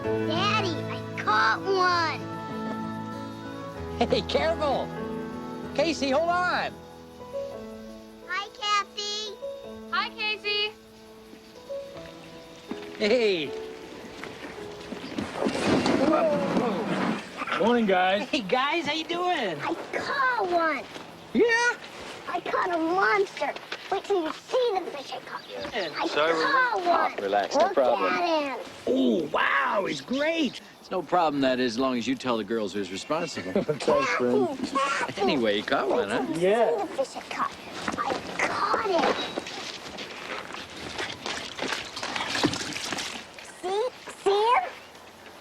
Daddy, I caught one. Hey, careful. Casey, hold on. Hi, Kathy. Hi, Casey. Hey. Morning, guys. Hey, guys, how you doing? I caught one. Yeah? I caught a monster. Wait till you see the fish I caught. I Sorry, caught one. Relax, no problem. Look at him. Oh, wow, he's great. It's no problem, that is, as long as you tell the girls who's responsible. Thanks, friend. Kathy. Anyway, you caught one, huh? Wait till you Yeah. see the fish I caught. I caught him. See him?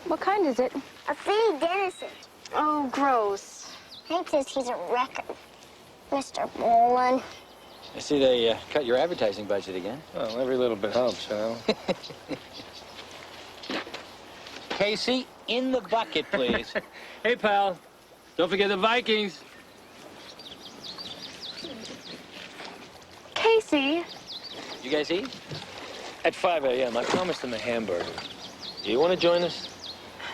What kind is it? A sea denizen. Oh, gross. Hank says he's a record. Mr. Bolen. I see they cut your advertising budget again. Well, every little bit helps, Hal. Casey, in the bucket, please. Hey, pal. Don't forget the Vikings. Casey. You guys eat? At 5 a.m., I promised them a hamburger. Do you want to join us?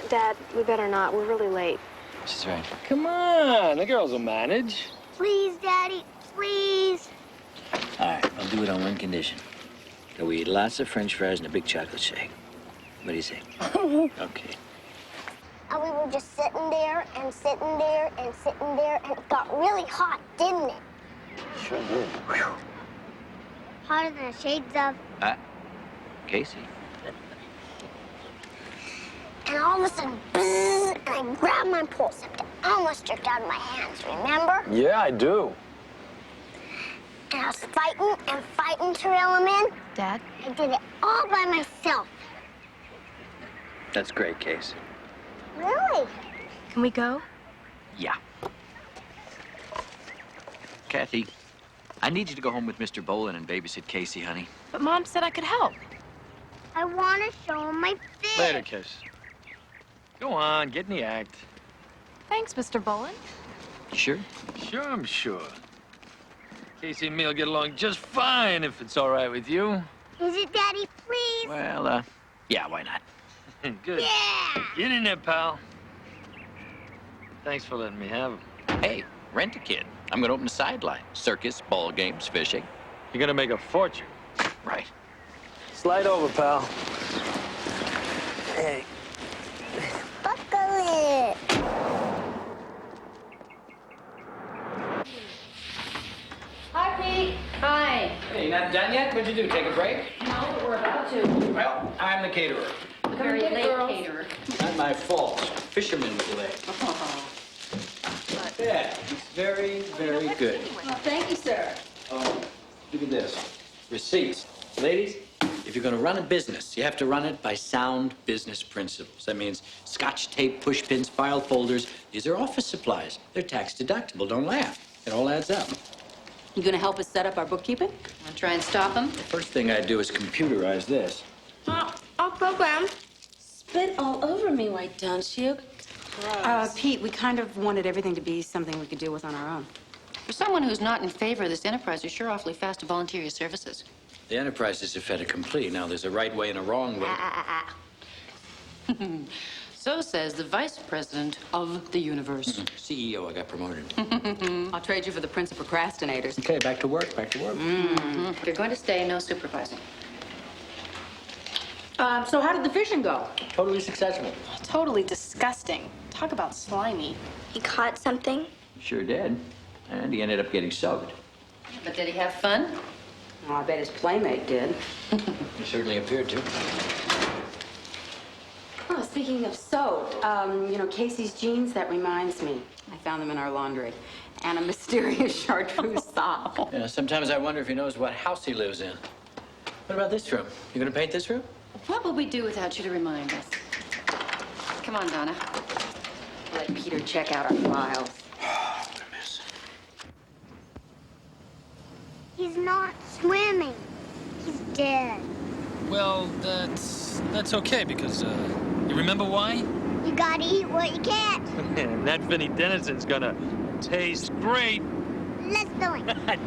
Dad, we better not. We're really late. She's right. Come on, the girls will manage. Please, Daddy, please. All right, I'll do it on one condition. That we eat lots of French fries and a big chocolate shake. What do you say? Okay. And we were just sitting there and sitting there and sitting there, and it got really hot, didn't it? Sure did. Hotter than the shades of. Casey. And all of a sudden, bzzz, and I grabbed my pole scepter. I almost jerked out of my hands, remember? Yeah, I do. And I was fighting to reel him in. Dad? I did it all by myself. That's great, Casey. Really? Can we go? Yeah. Kathy, I need you to go home with Mr. Bolen and babysit Casey, honey. But Mom said I could help. I want to show him my fish. Later, Kiss. Go on, get in the act. Thanks, Mr. Bolen. Sure? Sure, I'm sure. Casey and me will get along just fine if it's all right with you. Is it, Daddy, please? Well, yeah, why not? Good. Yeah! Get in there, pal. Thanks for letting me have him. Hey, rent a kid. I'm gonna open a sideline. Circus, ball games, fishing. You're gonna make a fortune. Right. Slide over, pal. Hey. Buckle it. Hi, Pete. Hi. Hey, not done yet? What'd you do, take a break? No, but we're about to. Well, I'm the caterer. Very late caterer. Not my fault. Fisherman was late. Yeah, it's very, very good. Well, thank you, sir. Oh, look at this. Receipts. Ladies, if you're gonna run a business, you have to run it by sound business principles. That means scotch tape, push pins, file folders. These are office supplies. They're tax deductible. Don't laugh. It all adds up. You gonna help us set up our bookkeeping? Want to try and stop him? The first thing I'd do is computerize this. I'll program. Spit all over me, why don't you? Pete, we kind of wanted everything to be something we could deal with on our own. For someone who's not in favor of this enterprise, you're sure awfully fast to volunteer your services. The enterprise is a fait accompli. Now, there's a right way and a wrong way. So says the vice president of the universe. CEO, I got promoted. I'll trade you for the prince of procrastinators. Okay, back to work, back to work. You're going to stay, no supervising. So how did the fishing go? Totally successful. Totally disgusting. Talk about slimy. You caught something? Sure did. And he ended up getting soaked. But did he have fun? Oh, I bet his playmate did. He certainly appeared to. Oh, speaking of soap, you know, Casey's jeans, that reminds me. I found them in our laundry. And a mysterious chartreuse sock. Yeah, sometimes I wonder if he knows what house he lives in. What about this room? You gonna paint this room? What would we do without you to remind us? Come on, Donna. Let Peter check out our files. What a mess. He's not swimming. He's dead. Well, that's okay because, you remember why? You gotta eat what you catch. And that Vinnie Denison's gonna taste great. Let's do it.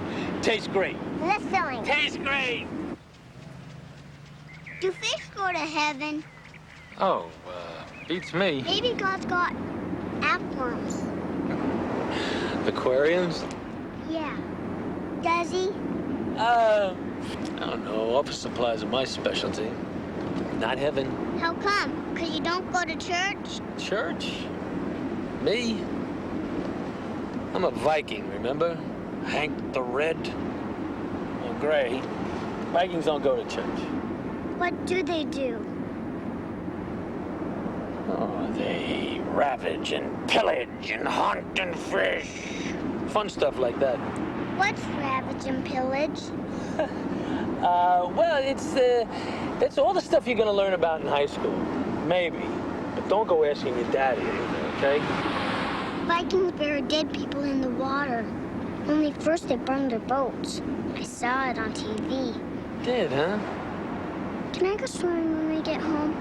Tastes great. Let's do it. Tastes great. Do fish go to heaven? Oh, beats me. Maybe God's got aquariums. Aquariums? Yeah. Does he? I don't know. Office supplies are my specialty. Not heaven. How come? 'Cause you don't go to church? Church? Me? I'm a Viking, remember? Hank the Red. Or Gray. Vikings don't go to church. What do they do? Oh, they ravage and pillage and hunt and fish. Fun stuff like that. What's ravage and pillage? Well, it's all the stuff you're gonna learn about in high school. Maybe. But don't go asking your daddy either, okay? Vikings bury dead people in the water. Only first they burned their boats. I saw it on TV. Did, huh? Can I go swimming when we get home?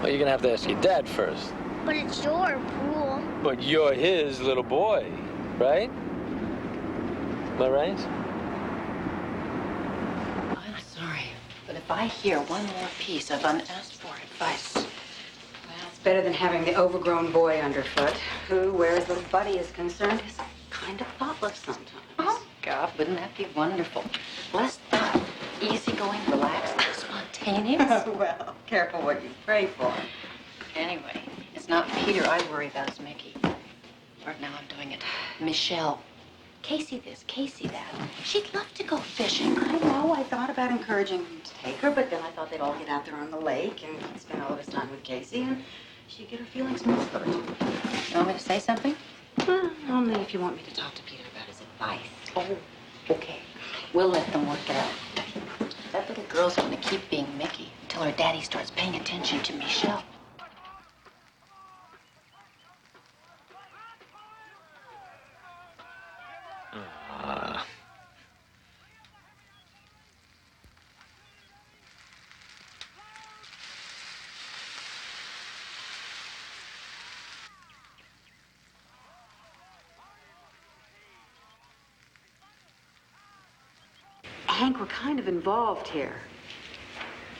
Well, you're gonna have to ask your dad first. But it's your pool. But you're his little boy, right? Am I right? I'm sorry, but if I hear one more piece of unasked for advice, Well, it's better than having the overgrown boy underfoot, who, where his little buddy is concerned, is kind of thoughtless sometimes. oh, God, wouldn't that be wonderful? Less thought, easygoing, relaxed, spontaneous. Well, careful what you pray for. Anyway, it's not Peter I worry about, it's Mickey. Or now I'm doing it. Michelle. Casey this, Casey that. She'd love to go fishing. I know, I thought about encouraging him to take her, but then I thought they'd all get out there on the lake and he'd spend all of his time with Casey and she'd get her feelings more hurt. You want me to say something? Well, only if you want me to talk to Peter about his advice. Oh, okay. We'll let them work it out. That little girl's gonna keep being Mickey until her daddy starts paying attention to Michelle. Hank, we're kind of involved here.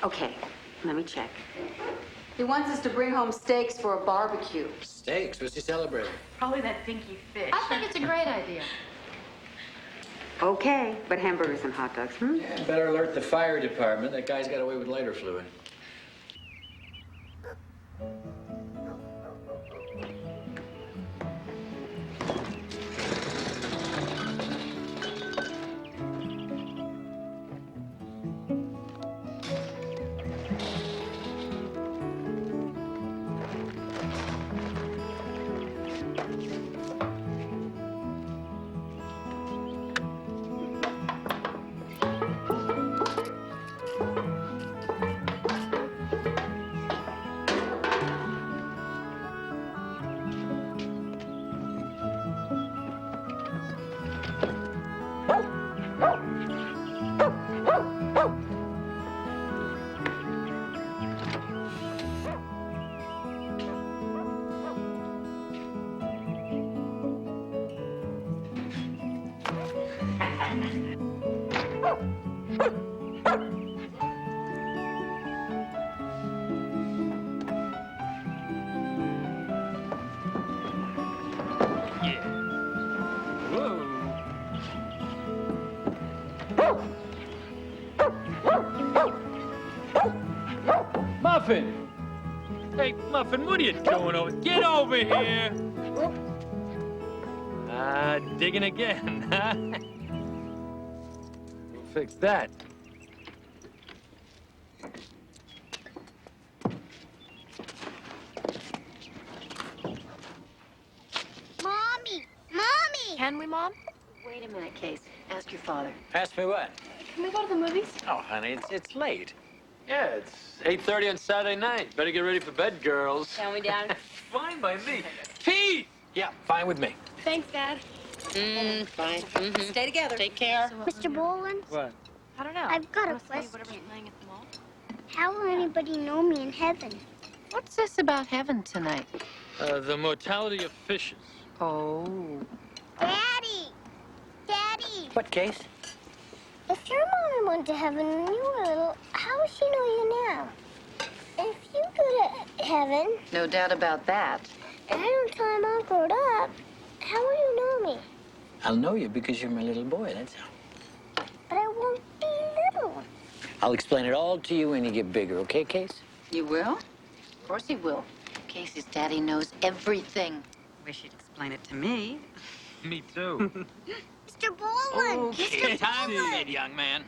Okay, let me check. He wants us to bring home steaks for a barbecue. Steaks? What's he celebrating? Probably that pinky fish. I think it's a great idea. Okay, but hamburgers and hot dogs, Yeah, better alert the fire department. That guy's got away with lighter fluid. Muffin! Hey, Muffin, what are you doing over? Get over here! Digging again, huh? We'll fix that. Mommy! Mommy! Can we, Mom? Wait a minute, Case. Ask your father. Ask me what? Can we go to the movies? Oh, honey, it's late. Yeah, it's 8:30 on Saturday night. Better get ready for bed, girls. Can we, Dad? Fine by me. Pete! Yeah, fine with me. Thanks, Dad. Fine. Stay together. Take care. Mr. Bolen, What? I don't know. I've got a Honestly, question. whatever's playing at the mall. How will anybody know me in heaven? What's this about heaven tonight? The mortality of fishes. Oh. Daddy! Daddy! What, Case? If your mommy went to heaven when you were little, how would she know you now? If heaven. No doubt about that. And I don't tell I'm all grown up. How will you know me? I'll know you because you're my little boy, that's how. But I won't be little. I'll explain it all to you when you get bigger, okay, Case? You will? Of course he will. Casey's daddy knows everything. Wish you'd explain it to me. Me too. Mr. Bolen! Okay, time to bed, young man.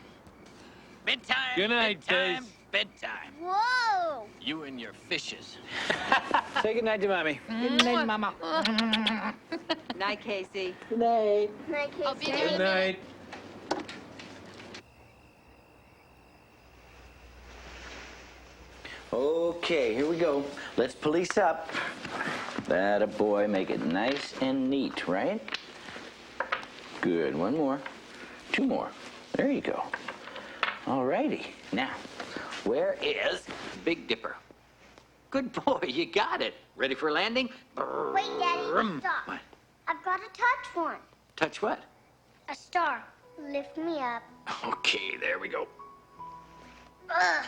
Bedtime. Good night, bedtime, Case. bedtime. Whoa! You and your fishes. Say goodnight to Mommy. Good night, Mama. Night, Casey. Good night. Night, Casey. I'll be there. Good night. Okay, here we go. Let's police up. That a boy. Make it nice and neat, right? Good. One more. Two more. There you go. All righty. Now, where is Big Dipper? Good boy. You got it. Ready for landing? Wait, Daddy, Brum. stop. What? I've got to touch one. Touch what? A star. Lift me up. Okay, there we go. Ugh.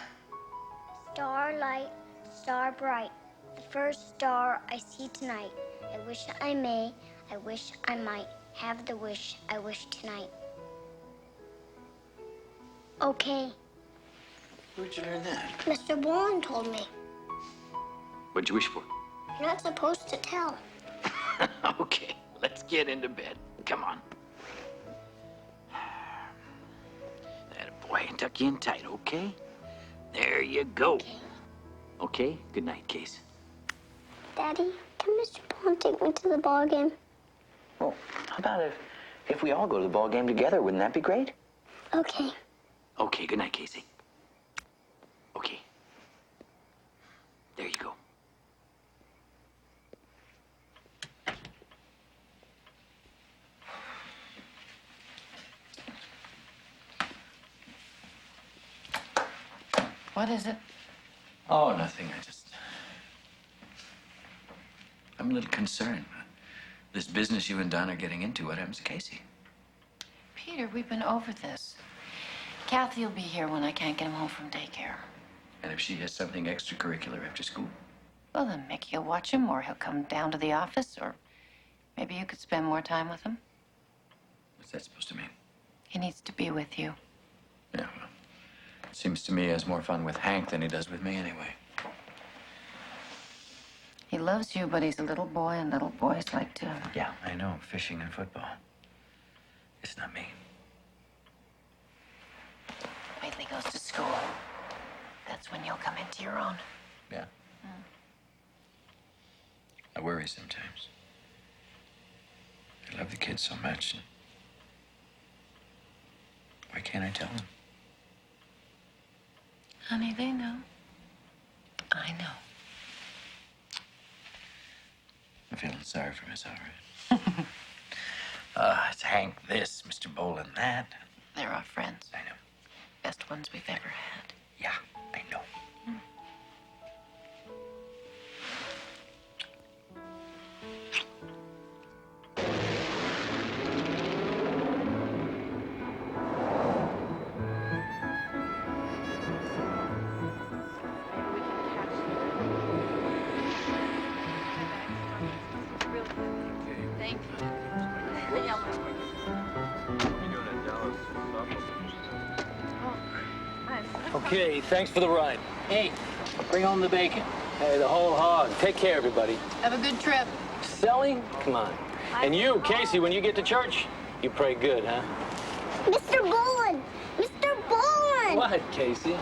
Starlight, star bright. The first star I see tonight. I wish I may, I wish I might have the wish I wish tonight. Okay, Where'd you learn that? Mr. Bolen told me. What'd you wish for? You're not supposed to tell. Okay, let's get into bed. Come on. That boy, tuck you in tight, okay? There you go. Okay, good night, Case. Daddy, can Mr. Bolen take me to the ball game? Well, how about if we all go to the ball game together? Wouldn't that be great? Okay. Okay, good night, Casey. Okay. There you go. What is it? Oh, nothing. I'm a little concerned. This business you and Don are getting into, what happens to Casey? Peter, we've been over this. Kathy will be here when I can't get him home from daycare. And if she has something extracurricular after school? Well, then Mickey will watch him, or he'll come down to the office, or maybe you could spend more time with him. What's that supposed to mean? He needs to be with you. Yeah, well, it seems to me he has more fun with Hank than he does with me anyway. He loves you, but he's a little boy, and little boys like to... Yeah, I know. Fishing and football. It's not me. Wait till he goes to school. That's when you'll come into your own. Yeah. I worry sometimes. I love the kids so much. Why can't I tell them? Honey, they know. I know. I'm feeling sorry for myself, right? It's Hank this, Mr. Bolen that. They're our friends. I know. Best ones we've ever had. Yeah, I know. Thank you. Okay, thanks for the ride. Hey, bring home the bacon. Hey, the whole hog. Take care, everybody. Have a good trip. Selling? Come on. And you, Casey, when you get to church, you pray good, huh? Mr. Bolen! Mr. Bolen! What, Casey?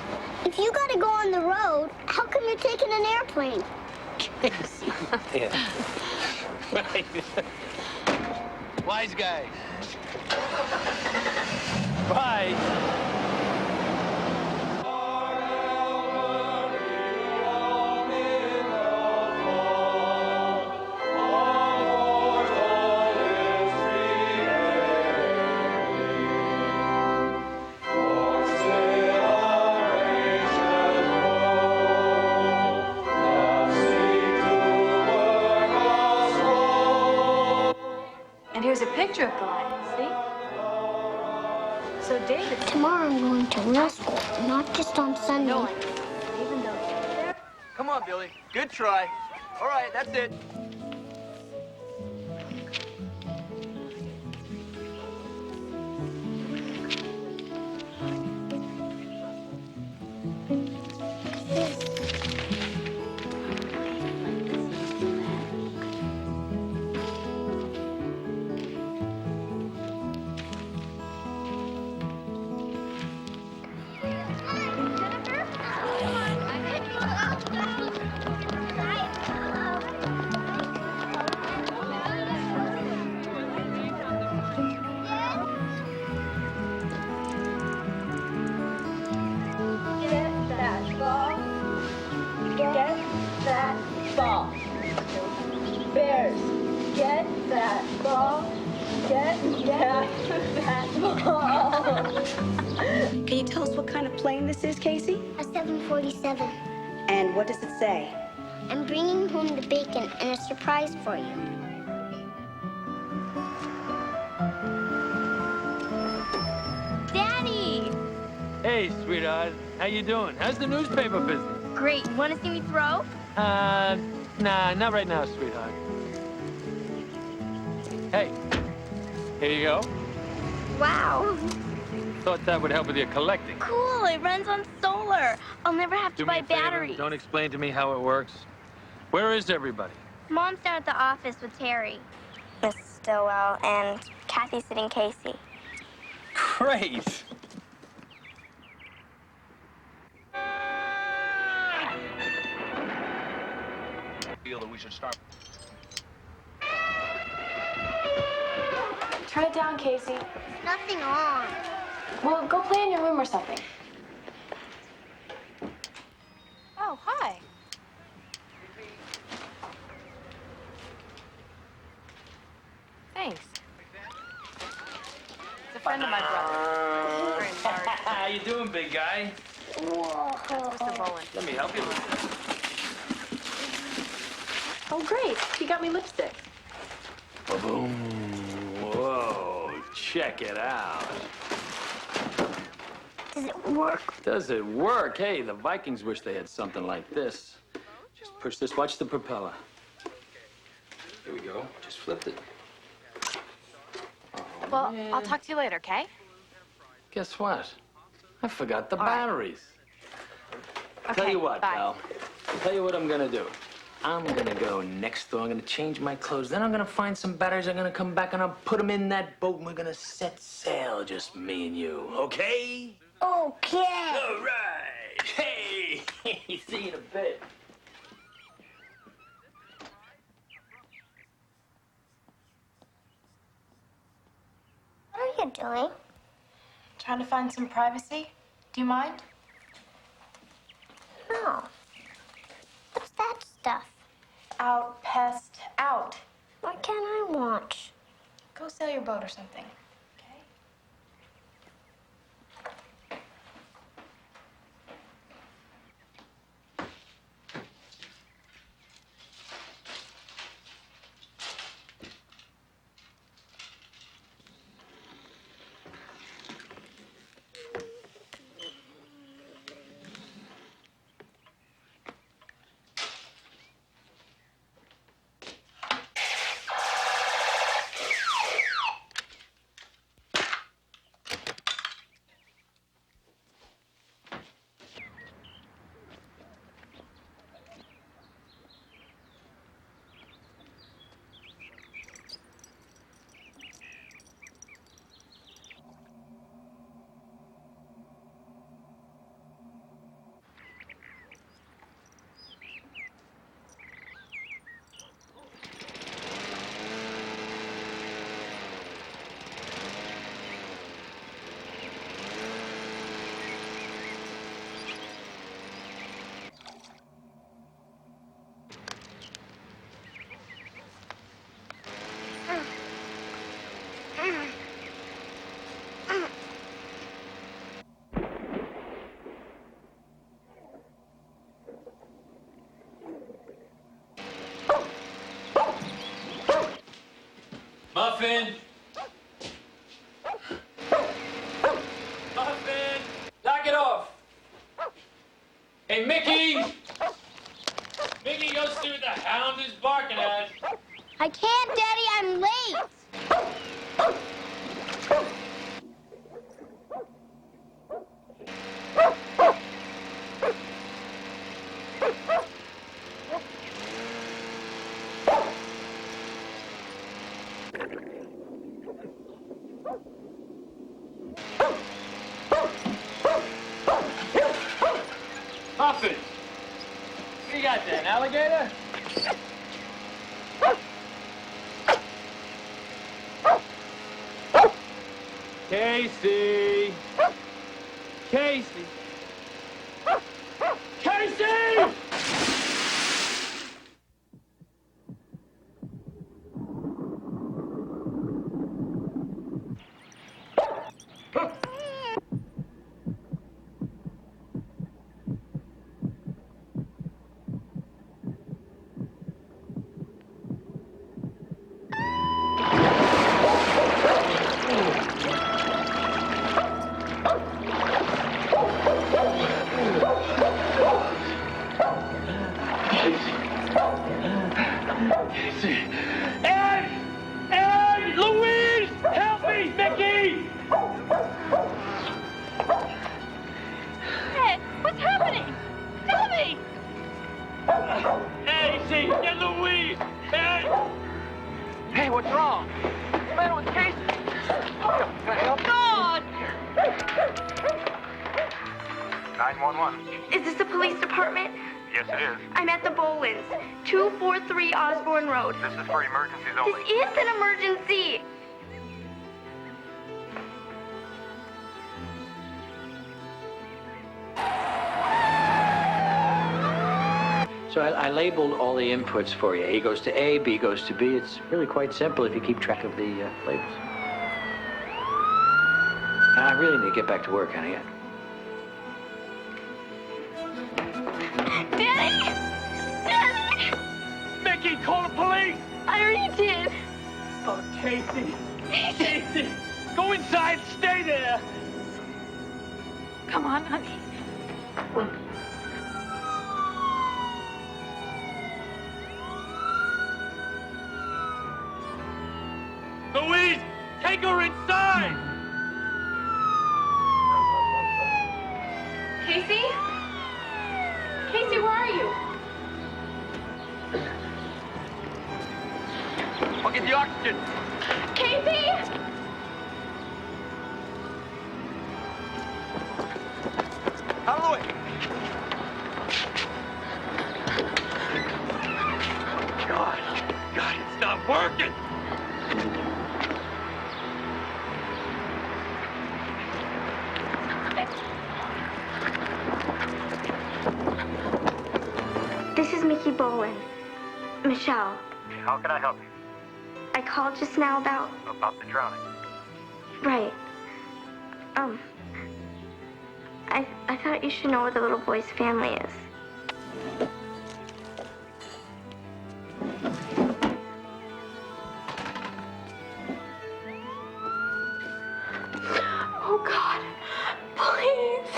If you gotta go on the road, how come you're taking an airplane? Yeah. Right. Wise guy. Bye. And here's a picture of God, see? So David... Tomorrow I'm going to real school, not just on Sunday. No, I know. Even though you're there, Come on, Billy. Good try. All right, that's it. Can you tell us what kind of plane this is, Casey? A 747. And what does it say? I'm bringing home the bacon and a surprise for you. Daddy! Hey, sweetheart. How you doing? How's the newspaper business? Great. You want to see me throw? Nah, not right now, sweetheart. Hey, here you go. Wow. Thought that would help with your collecting. Cool. It runs on solar. I'll never have to Do me buy a favor. batteries. Don't explain to me how it works. Where is everybody? Mom's down at the office with Terry. Miss Ctilwell and Kathy's sitting Casey. Great. Feel that we should start. Turn it down, Casey. Nothing on. Well, go play in your room or something. Oh, hi. Thanks. It's a friend of my brother. Very large. How you doing, big guy? Whoa. Mr. Bolen. Let me help you with this. Oh, great. You got me lipstick. Boom. Whoa, check it out. Does it work? Does it work? Hey, the Vikings wish they had something like this. Just push this, watch the propeller. Here we go, just flipped it. Well, I'll talk to you later, okay? Guess what? I forgot the All right. batteries. Okay, Tell you what, bye. pal. Tell you what I'm gonna do. I'm gonna go next door, I'm gonna change my clothes, then I'm gonna find some batteries, I'm gonna come back and I'll put them in that boat and we're gonna set sail, just me and you, okay? Okay. All right. Hey, see you in a bit. What are you doing? Trying to find some privacy. Do you mind? No. What's that stuff? Out, pest, out. Why can't I watch? Go sail your boat or something, okay? Muffin! Muffin! Knock it off! Hey, Mickey! Mickey, go see what the hound is barking at. I can't, Daddy. I'm late. Muffin! What you got there, an alligator? Casey! Casey! Casey! Hey, what's wrong? What's the matter with Casey? Can I help? God! 911. Is this the police department? Yes, it is. I'm at the Bolens, 243 Osborne Road. This is for emergencies This only. is an emergency. So I labeled all the inputs for you. A goes to A, B goes to B. It's really quite simple if you keep track of the labels. I really need to get back to work, honey. Daddy! Daddy! Mickey, call the police! I already did. Oh, Casey. Casey! Go inside, stay there! Come on, honey. Louise, take her inside! Casey? Casey, where are you? I'll get the oxygen. Casey! Out of the way. God, it's not working. This is Mickey Bolen. Michelle, How can I help you? I called just now about... About the drowning. Right. I thought you should know where the little boy's family is. Oh, God. Please.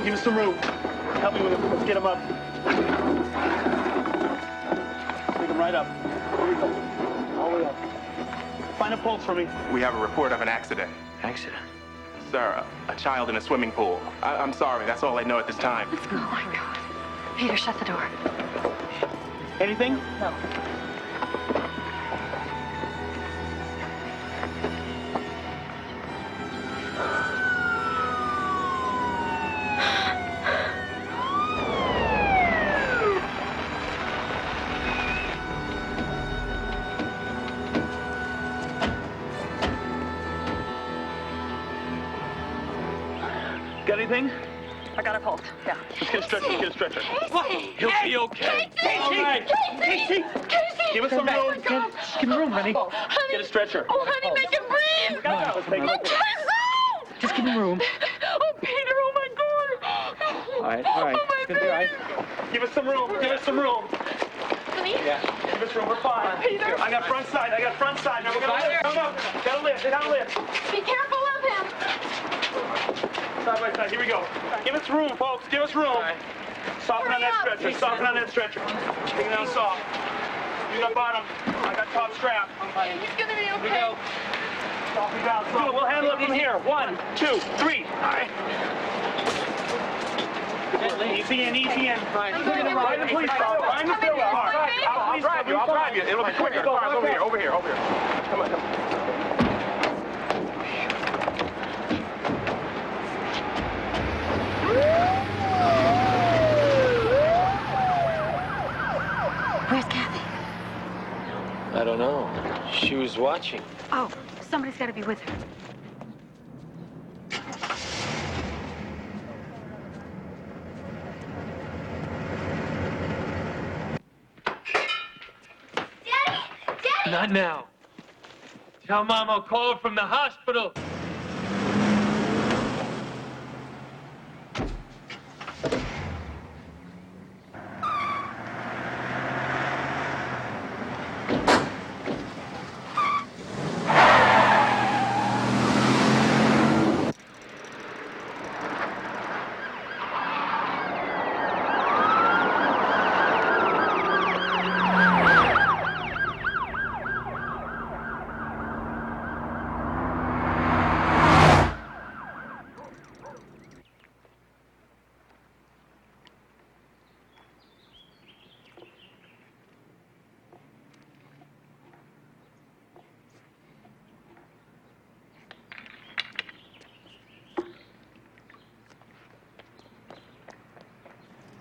Give us some room. Help me with it. Let's get him up. Take him right up. There you go. All the way up. Find a pulse for me. We have a report of an accident. Accident? Sir, a child in a swimming pool. I'm sorry, that's all I know at this time. Let's go. Oh, my God. Peter, shut the door. Anything? No. Got anything? I got a pulse. Yeah. Let's get a stretcher. Let's get a stretcher. What? He'll be okay. All right. Casey! Give us some room. Oh, my God. Just give me room, honey. Honey. Get a stretcher. Oh, honey, make him breathe. Let's take it. Oh, Just give me room. Oh, Peter, right, all right. It's gonna be all right. Give us some room. Give us some room. Please? Yeah. Give us room. We're fine. Peter. I got front side. I got front side. Now we're gonna lift. No, no. Gotta lift. Gotta lift. Be careful of him. Side by side. Here we go. Give us room, folks. Give us room. Soften on that stretcher. Soften on that stretcher. Take it down soft. You got bottom. I got top strap. He's gonna be okay. Soften down. So we'll handle it from here. 1, 2, 3. All right. Easy in, easy in. I'm going to Find the police car. Find the Ctilwell. All right. I'll drive you. I'll drive you. It'll be quicker. Cars over here. Over here. Over here. Come on. Come on. Where's Kathy? I don't know. She was watching. Oh, somebody's got to be with her. Not now. Tell Mom I'll call her from the hospital.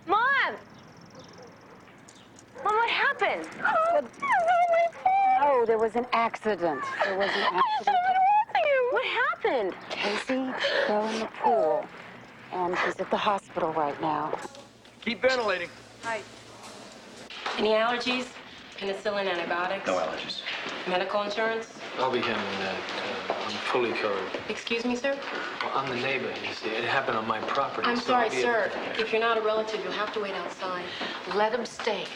Mom! Mom, what happened? No, there was an accident. There was an accident. What happened? Casey fell in the pool, and she's at the hospital right now. Keep ventilating. Hi. Any allergies? Penicillin, antibiotics? No allergies. Medical insurance? I'll be handling that. I'm fully covered. Excuse me, sir? Well, I'm the neighbor, you see. It happened on my property. I'm so sorry, I'll be sir. If you're not a relative, you'll have to wait outside. Let him stay.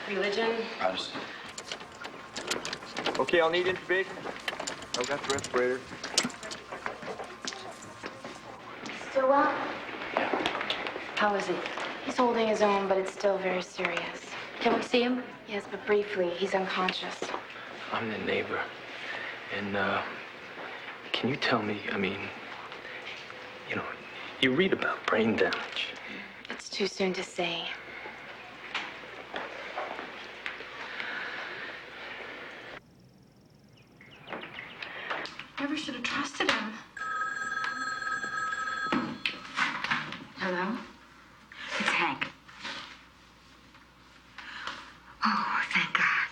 Religion? Protestant. Okay, I'll need intubation. I've got the respirator. Ctilwell? How is he? He's holding his own, but it's still very serious. Can we see him? Yes, but briefly. He's unconscious. I'm the neighbor. And, can you tell me, I mean, you know, you read about brain damage. It's too soon to say. Never should have trusted him. Hello? It's Hank. Oh, thank God.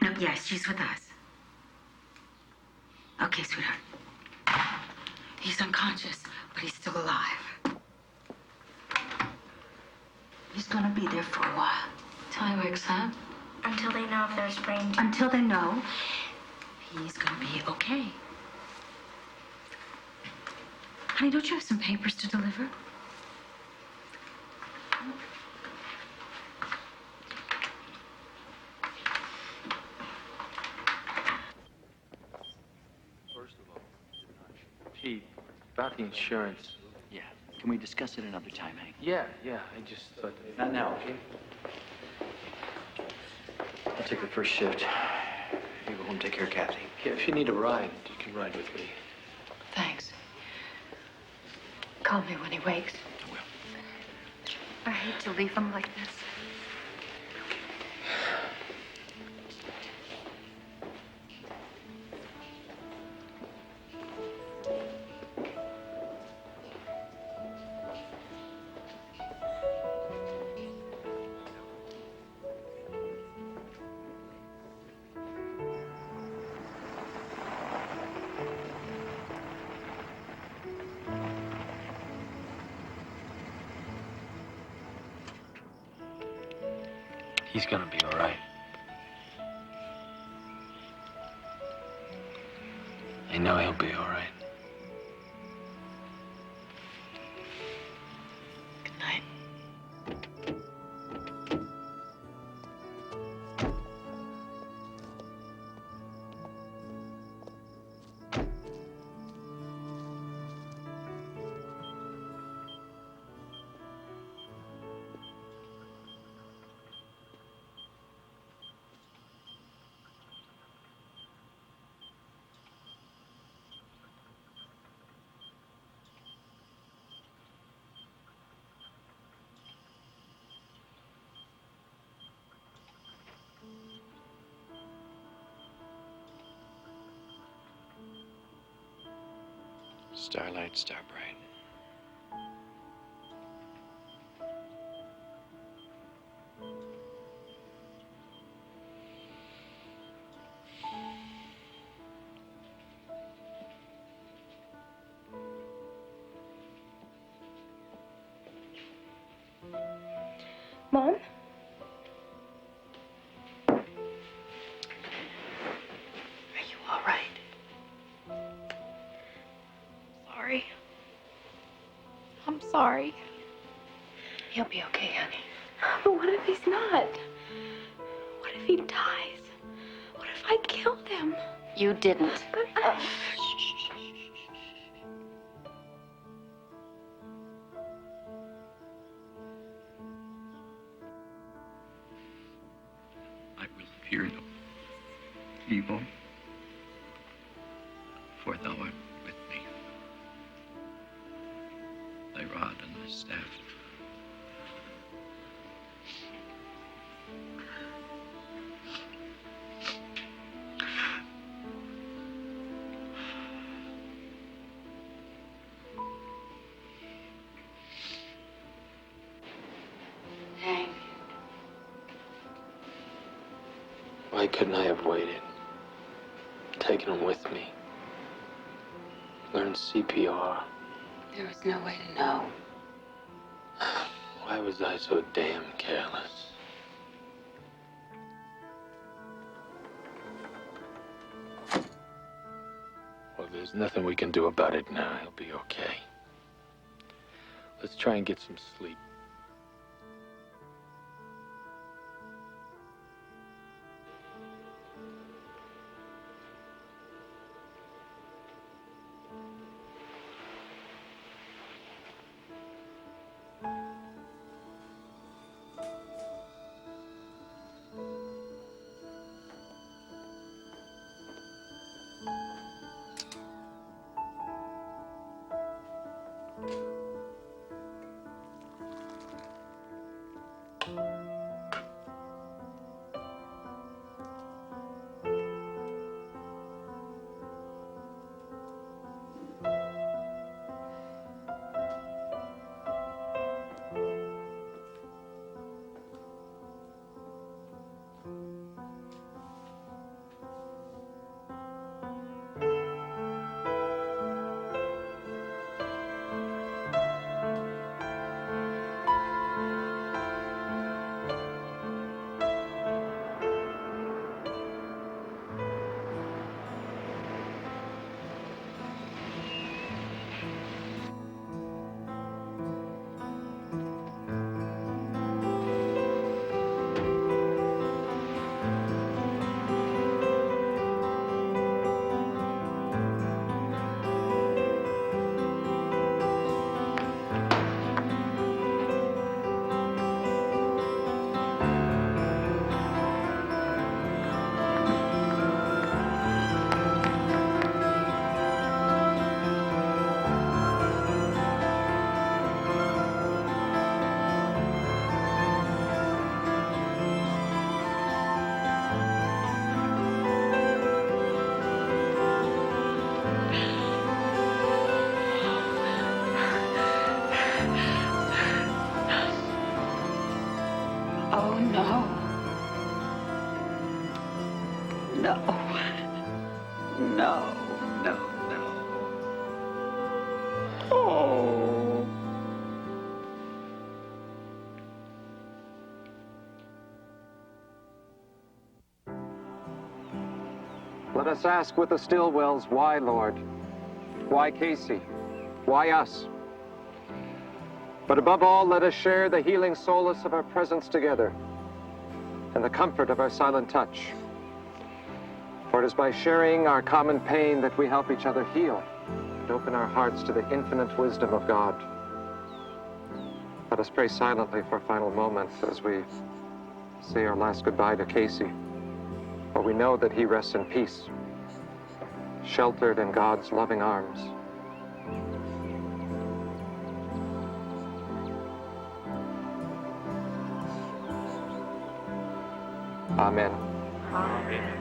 No, yes, she's with us. Okay, sweetheart. He's unconscious, but he's still alive. He's gonna be there for a while. Tyrex, huh? Until they know if there's brain damage. Until they know he's gonna be okay. Honey, don't you have some papers to deliver? First of all, Pete, about the insurance. Yeah. Can we discuss it another time, Hank? Yeah, I just thought... Not now, okay? I'll take the first shift. You go home, take care of Kathy. Yeah, if you need a ride, you can ride with me. Thanks. Call me when he wakes. I will. I hate to leave him like this. He's gonna be all right. I know he'll be all right. Starlight, star bright. Mom? Are you all right? Sorry. I'm sorry. He'll be okay, honey. But what if he's not? What if he dies? What if I killed him? You didn't. But I will fear no evil, for thou art with me. Thy rod and thy staff. Hank. Why couldn't I have waited? Taken him with me. Learned CPR. There was no way to know. Why was I so damn careless? Well, there's nothing we can do about it now. He'll be okay. Let's try and get some sleep. Oh, no. No. No, no, no. Oh. Let us ask with the Ctilwells, why, Lord? Why Casey? Why us? But above all, let us share the healing solace of our presence together and the comfort of our silent touch. For it is by sharing our common pain that we help each other heal and open our hearts to the infinite wisdom of God. Let us pray silently for a final moment as we say our last goodbye to Casey, for we know that he rests in peace, sheltered in God's loving arms. Amen. Amen.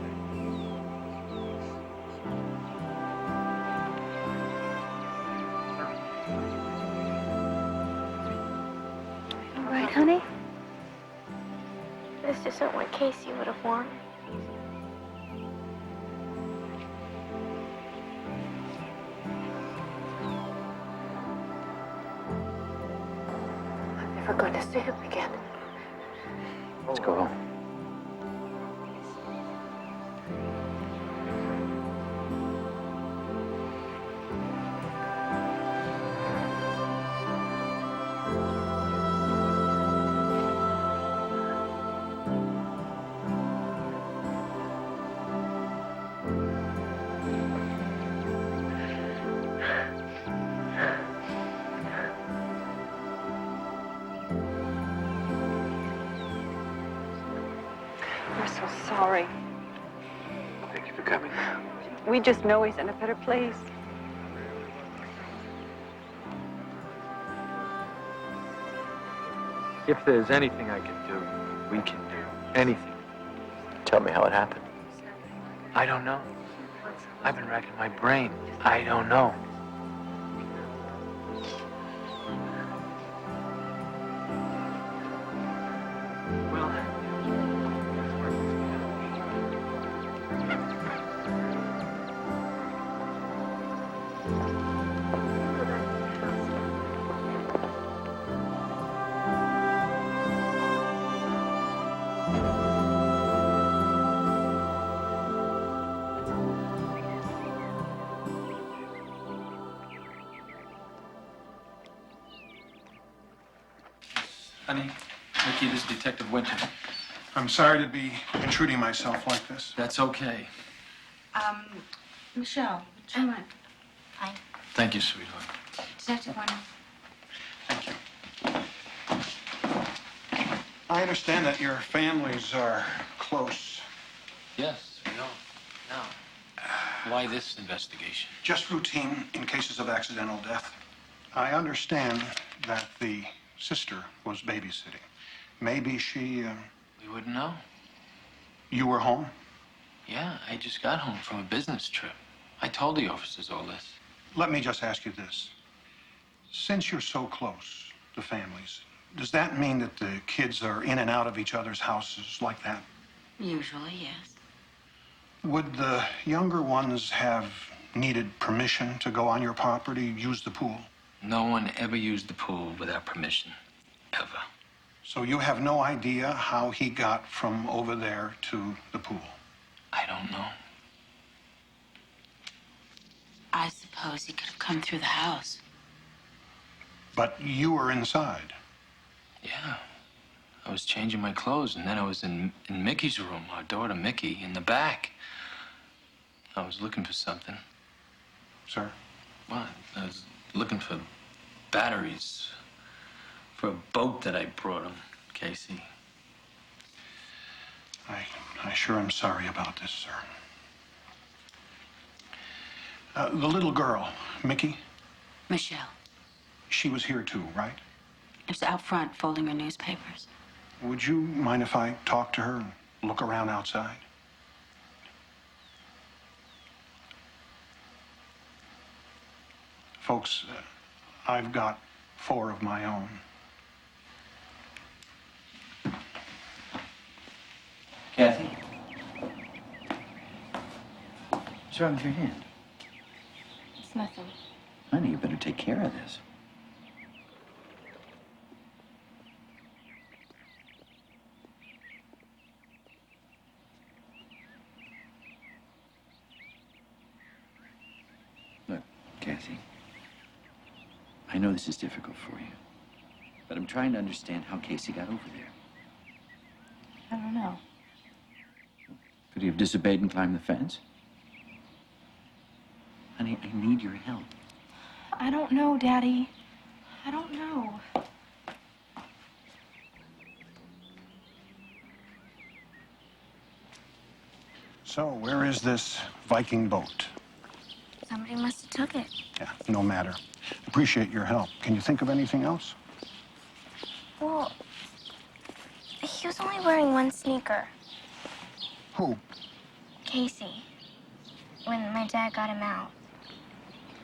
honey? This isn't what Casey would have worn. I'm never going to see him again. Let's go home. We're so sorry. Thank you for coming. We just know he's in a better place. If there's anything I can do, we can do. Anything. Tell me how it happened. I don't know. I've been racking my brain. I don't know. Well, Honey, Ricky, this is Detective Winter. I'm sorry to be intruding myself like this. That's okay. Michelle, would you mind? Fine. Thank you, sweetheart. Detective Warner. Thank you. I understand that your families are close. Yes, we are. Now, why this investigation? Just routine in cases of accidental death. I understand that the sister was babysitting. Maybe she, We wouldn't know. you were home? Yeah, I just got home from a business trip. I told the officers all this. Let me just ask you this. Since you're so close, the families, does that mean that the kids are in and out of each other's houses like that? Usually, yes. Would the younger ones have needed permission to go on your property, use the pool? No one ever used the pool without permission. Ever. So you have no idea how he got from over there to the pool? I don't know. I suppose he could have come through the house. But you were inside. Yeah. I was changing my clothes, and then I was in Mickey's room, our daughter Mickey, in the back. I was looking for something. Sir? What? I was looking for batteries for a boat that I brought him, Casey. I sure am sorry about this, sir. The little girl, Mickey, Michelle. she was here too, right? It was out front folding her newspapers. Would you mind if I talk to her and look around outside? Folks, I've got 4 of my own. Kathy? What's wrong with your hand? It's nothing. Honey, you better take care of this. Look, Kathy, I know this is difficult for you, but I'm trying to understand how Casey got over there. I don't know. Could he have disobeyed and climbed the fence? Honey, I need your help. I don't know, Daddy. I don't know. So, where is this Viking boat? Somebody must have took it. Yeah, no matter. Appreciate your help. Can you think of anything else? Well, he was only wearing one sneaker. Who? Casey. When my dad got him out.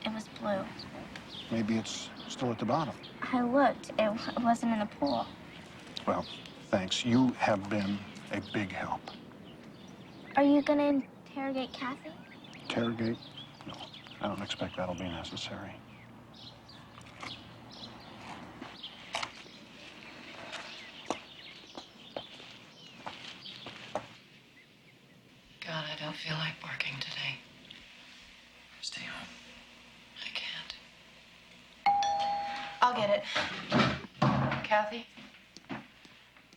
It was blue. Maybe it's still at the bottom. I looked. It wasn't in the pool. Well, thanks. You have been a big help. Are you gonna interrogate Kathy? Interrogate? No, I don't expect that'll be necessary. God, I don't feel like working today. Stay home. I can't. I'll get it. Kathy?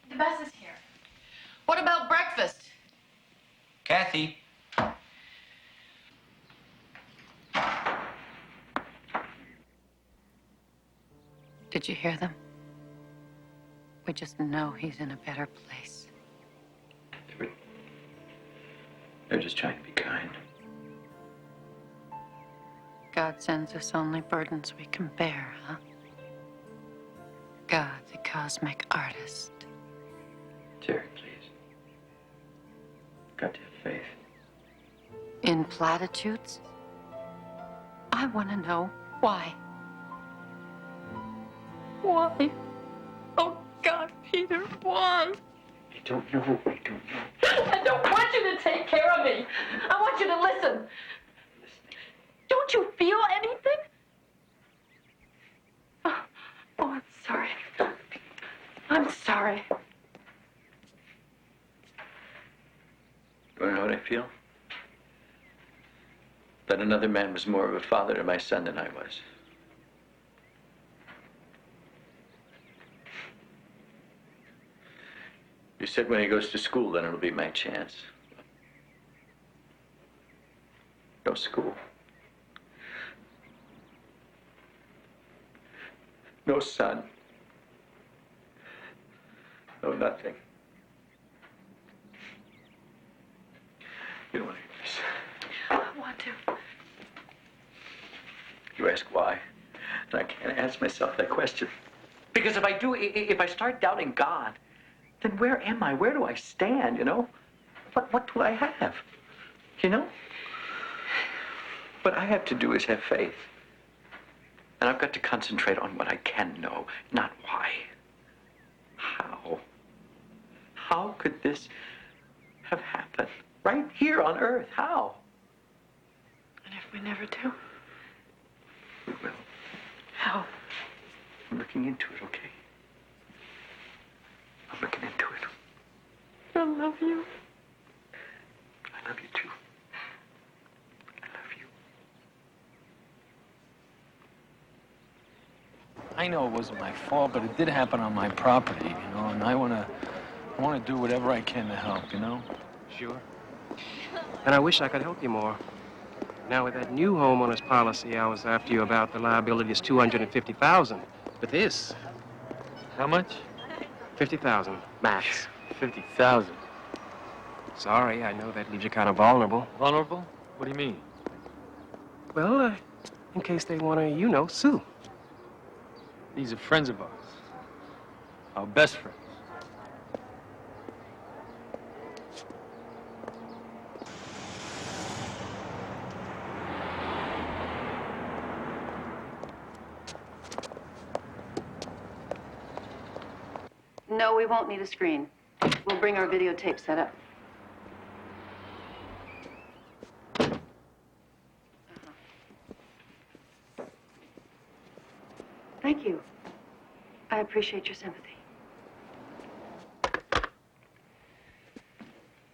The bus is here. What about breakfast? Kathy. Did you hear them? We just know he's in a better place. They're just trying to be kind. God sends us only burdens we can bear, huh? God, the cosmic artist. Terry, please. Got to have faith. In platitudes? I want to know why. Why? Oh, God, Peter, why? I don't know. I don't want you to take care of me. I want you to listen. Don't you feel anything? Oh, I'm sorry. I'm sorry. You want to know what I feel? That another man was more of a father to my son than I was. You said when he goes to school, then it'll be my chance. No school. No son. No nothing. You don't want to hear this. I want to. You ask why, and I can't ask myself that question. Because if I do, if I start doubting God, then where am I? Where do I stand, you know? What do I have? You know? What I have to do is have faith. And I've got to concentrate on what I can know, not why. How? How could this have happened? Right here on Earth, how? And if we never do? We will. How? I'm looking into it, okay? I'm looking into it. I love you. I love you too. I love you. I know it wasn't my fault, but it did happen on my property, you know, and I wanna do whatever I can to help, you know? Sure. And I wish I could help you more. Now, with that new homeowner's policy I was after you about, the liability is $250,000. With this, How much? $50,000 max. 50,000. Sorry, I know that leaves you kind of vulnerable. Vulnerable? What do you mean? Well, in case they want to, sue. These are friends of ours. Our best friends. No, we won't need a screen. We'll bring our videotape set up. Thank you. I appreciate your sympathy.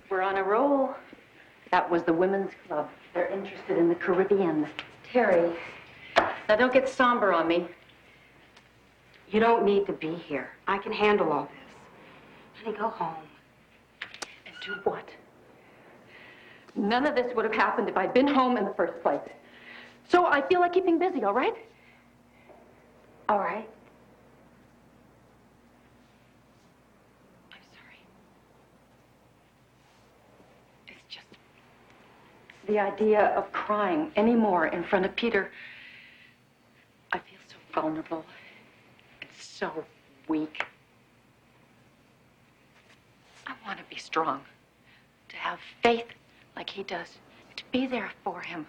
We're on a roll. That was the women's club. They're interested in the Caribbean. Terry, now don't get somber on me. You don't need to be here. I can handle all this. Honey, go home. And do what? None of this would have happened if I'd been home in the first place. So I feel like keeping busy, all right? All right. I'm sorry. It's just the idea of crying anymore in front of Peter. I feel so vulnerable. It's so weak. I want to be strong, to have faith like he does, to be there for him.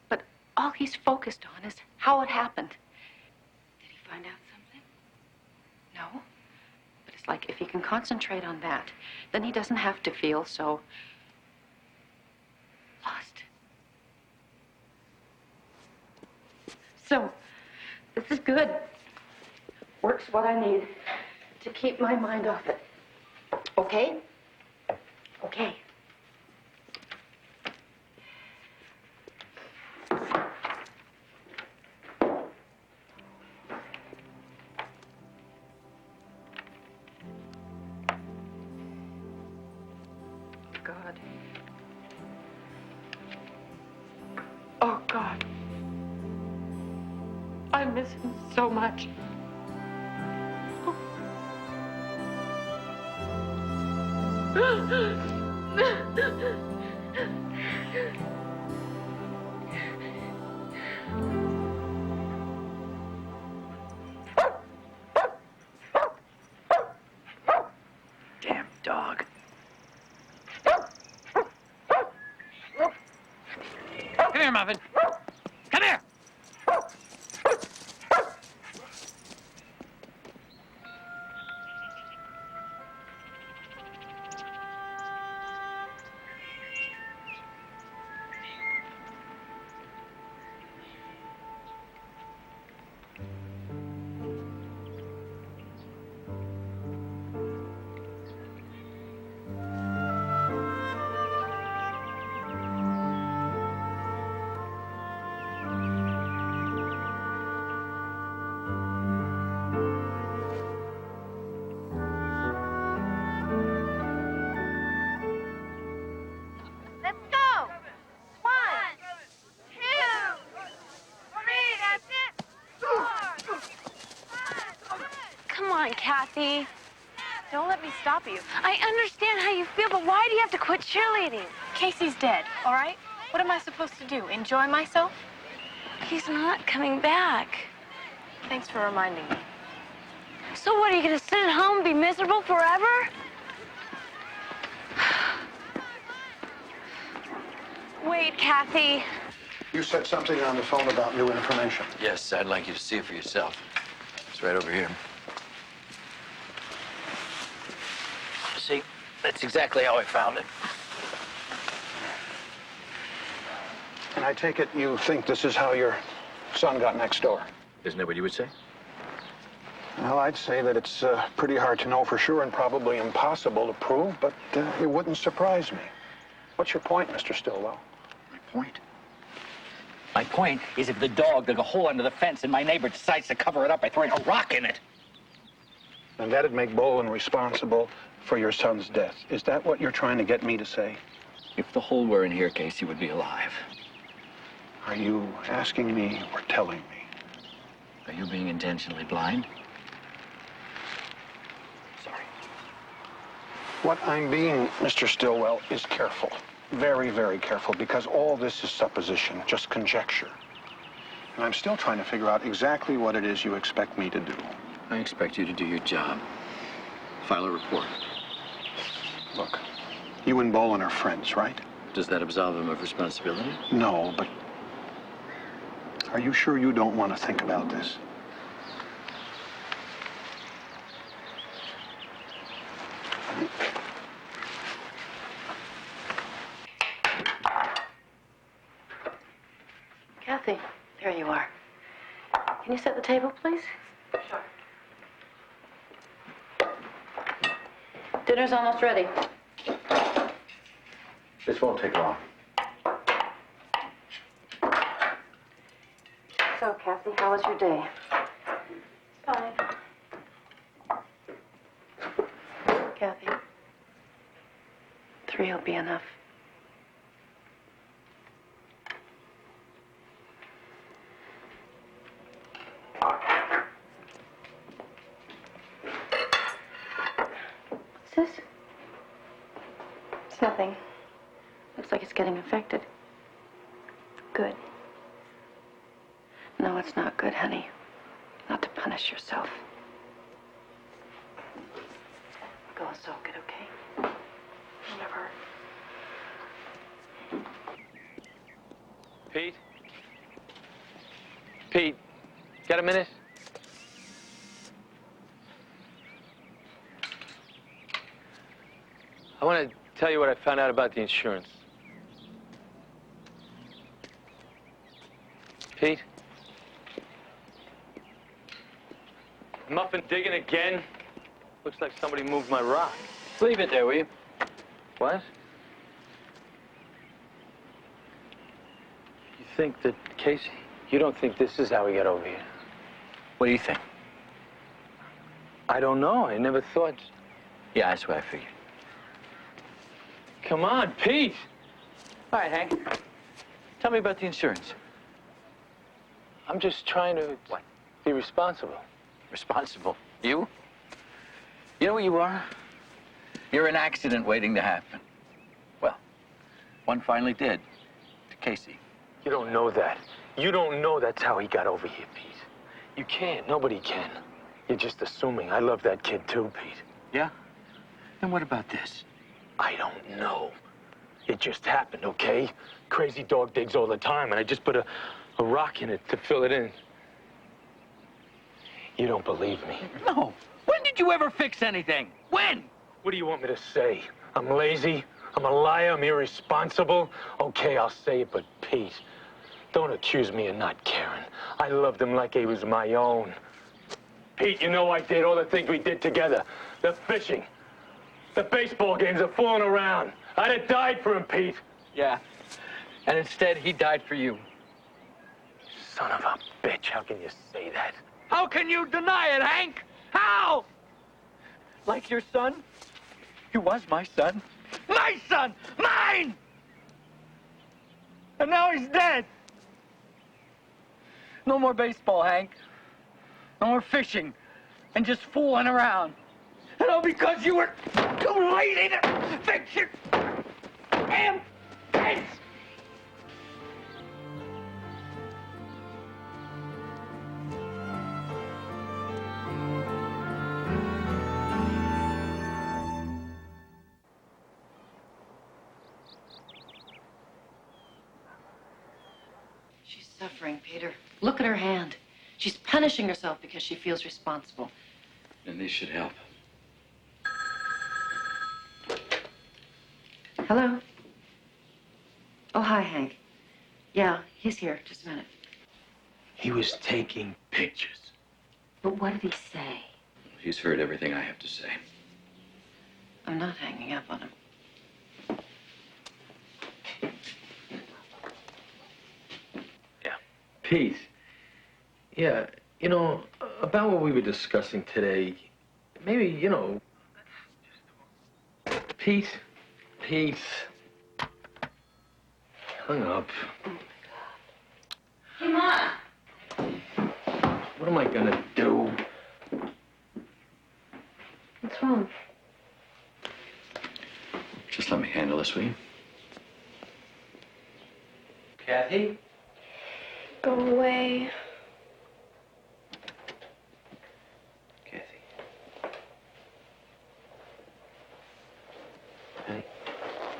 But all he's focused on is how it happened. Did he find out something? No, but his Like, if he can concentrate on that, then he doesn't have to feel so lost. So, this is good. Work's what I need to keep my mind off it. Okay? Okay. God. Oh, God. I miss him so much. Damn dog. Come here, Muffin. Come here. Let's go! 1, 2, 3, that's it! 4, 5, 6. Come on, Kathy. Don't let me stop you. I understand how you feel, but why do you have to quit cheerleading? Casey's dead, all right? What am I supposed to do? Enjoy myself? He's not coming back. Thanks for reminding me. So what, are you gonna sit at home and be miserable forever? Wait, Kathy. You said something on the phone about new information. Yes, I'd like you to see it for yourself. It's right over here. See, that's exactly how I found it. And I take it you think this is how your son got next door? Isn't that what you would say? Well, I'd say that it's pretty hard to know for sure and probably impossible to prove, but it wouldn't surprise me. What's your point, Mr. Ctilwell? My point? My point is if the dog dug a hole under the fence and my neighbor decides to cover it up by throwing a rock in it. And that'd make Bolen responsible for your son's death. Is that what you're trying to get me to say? If the hole were in here, Casey would be alive. Are you asking me or telling me? Are you being intentionally blind? Sorry. What I'm being, Mr. Ctilwell, is careful. Very, very careful, because all this is supposition, just conjecture. And I'm still trying to figure out exactly what it is you expect me to do. I expect you to do your job. File a report. Look, you and Bolen are friends, right? Does that absolve him of responsibility? No, but are you sure you don't want to think about this? Kathy, there you are. Can you set the table, please? Sure. Dinner's almost ready. This won't take long. So, Kathy, how was your day? Fine. Kathy, 3 will be enough. What's this? It's nothing. Looks like it's getting infected. Good. No, it's not good, honey. Not to punish yourself. Go and soak it, okay? Never. Pete? Pete, got a minute? I want to tell you what I found out about the insurance. Pete? Muffin digging again? Looks like somebody moved my rock. Leave it there, will you? What? You think that, Casey, you don't think this is how we got over here? What do you think? I don't know. I never thought. Yeah, that's what I figured. Come on, Pete! All right, Hank. Tell me about the insurance. I'm just trying to be responsible. Responsible? You? You know what you are? You're an accident waiting to happen. Well, one finally did. To Casey. You don't know that. You don't know that's how he got over here, Pete. You can't. Nobody can. You're just assuming. I love that kid too, Pete. Yeah? And what about this? I don't know. It just happened, okay? Crazy dog digs all the time, and I just put a rock in it to fill it in. You don't believe me. No. When did you ever fix anything? When? What do you want me to say? I'm lazy? I'm a liar? I'm irresponsible? Okay, I'll say it, but Pete, don't accuse me of not caring. I loved him like he was my own. Pete, you know I did all the things we did together. The fishing, the baseball games, the fooling around. I'd have died for him, Pete. Yeah. And instead, he died for you. Son of a bitch, how can you say that? How can you deny it, Hank? How? Like your son? He was my son. My son! Mine! And now he's dead. No more baseball, Hank. No more fishing. And just fooling around. And all because you were too lazy to fix your damn fence! She's suffering, Peter. Look at her hand. She's punishing herself because she feels responsible. And this should help. Hello? Oh, hi, Hank. Yeah, he's here. Just a minute. He was taking pictures. But what did he say? He's heard everything I have to say. I'm not hanging up on him. Pete, yeah, you know, about what we were discussing today, maybe, you know, Pete, hung up. Hey, Ma! What am I gonna do? What's wrong? Just let me handle this, will you? Kathy? Go away. Kathy. Hey.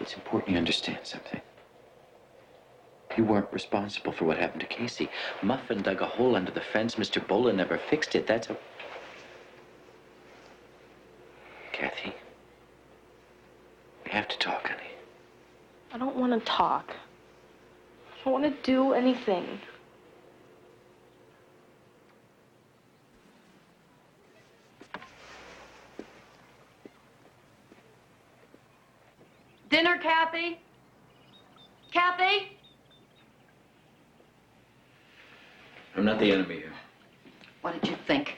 It's important you understand something. You weren't responsible for what happened to Casey. Muffin dug a hole under the fence. Mr. Bolen never fixed it. That's a... Kathy. We have to talk, honey. I don't want to talk. I don't want to do anything. Dinner, Kathy? Kathy? I'm not the enemy here. What did you think?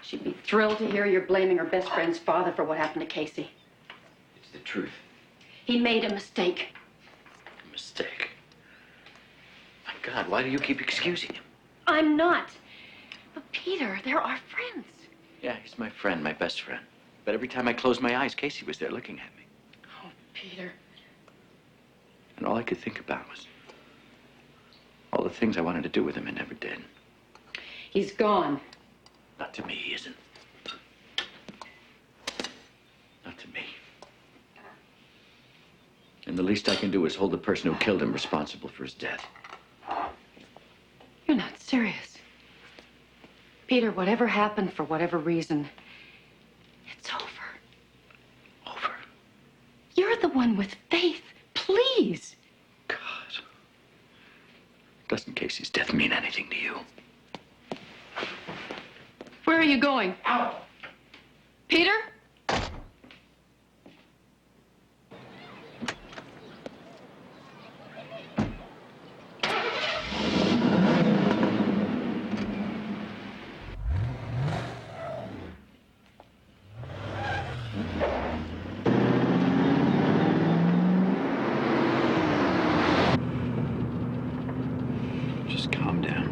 She'd be thrilled to hear you're blaming her best friend's father for what happened to Casey. It's the truth. He made a mistake. A mistake. My God, why do you keep excusing him? I'm not. But Peter, they're our friends. Yeah, he's my friend, my best friend. But every time I closed my eyes, Casey was there looking at me. Oh, Peter. And all I could think about was all the things I wanted to do with him and never did. He's gone. Not to me, he isn't. Not to me. And the least I can do is hold the person who killed him responsible for his death. You're not serious. Peter, whatever happened for whatever reason, it's over. Over? are you going? Out. Peter? Just calm down.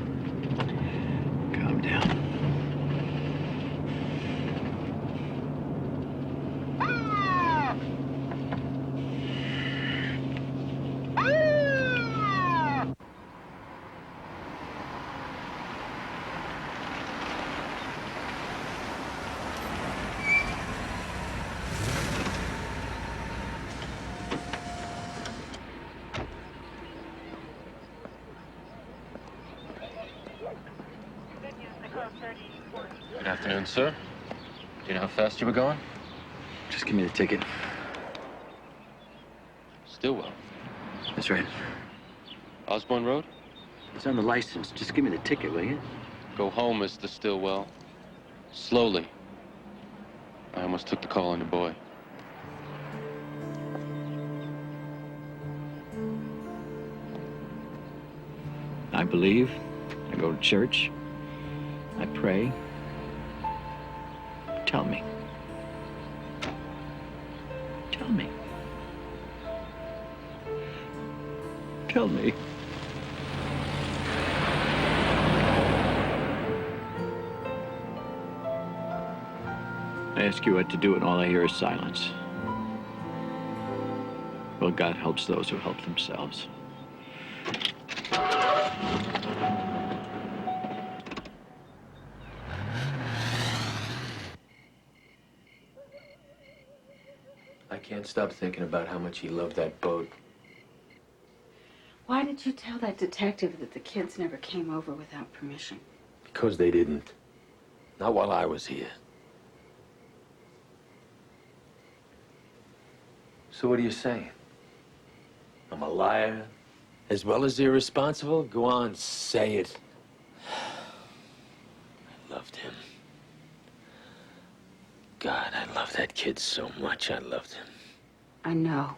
Calm down. Good afternoon, sir. Do you know how fast you were going? Just give me the ticket. Stilwell. That's right. Osborne Road? It's on the license. Just give me the ticket, will you? Go home, Mr. Stilwell. Slowly. I almost took the call on your boy. I believe. I go to church. I pray. Tell me. Tell me. Tell me. I ask you what to do, and all I hear is silence. Well, God helps those who help themselves. I can't stop thinking about how much he loved that boat. Why did you tell that detective that the kids never came over without permission? Because they didn't. Not while I was here. So what do you say? I'm a liar, as well as irresponsible? Go on, say it. I loved him. God, I loved that kid so much. I loved him. I know,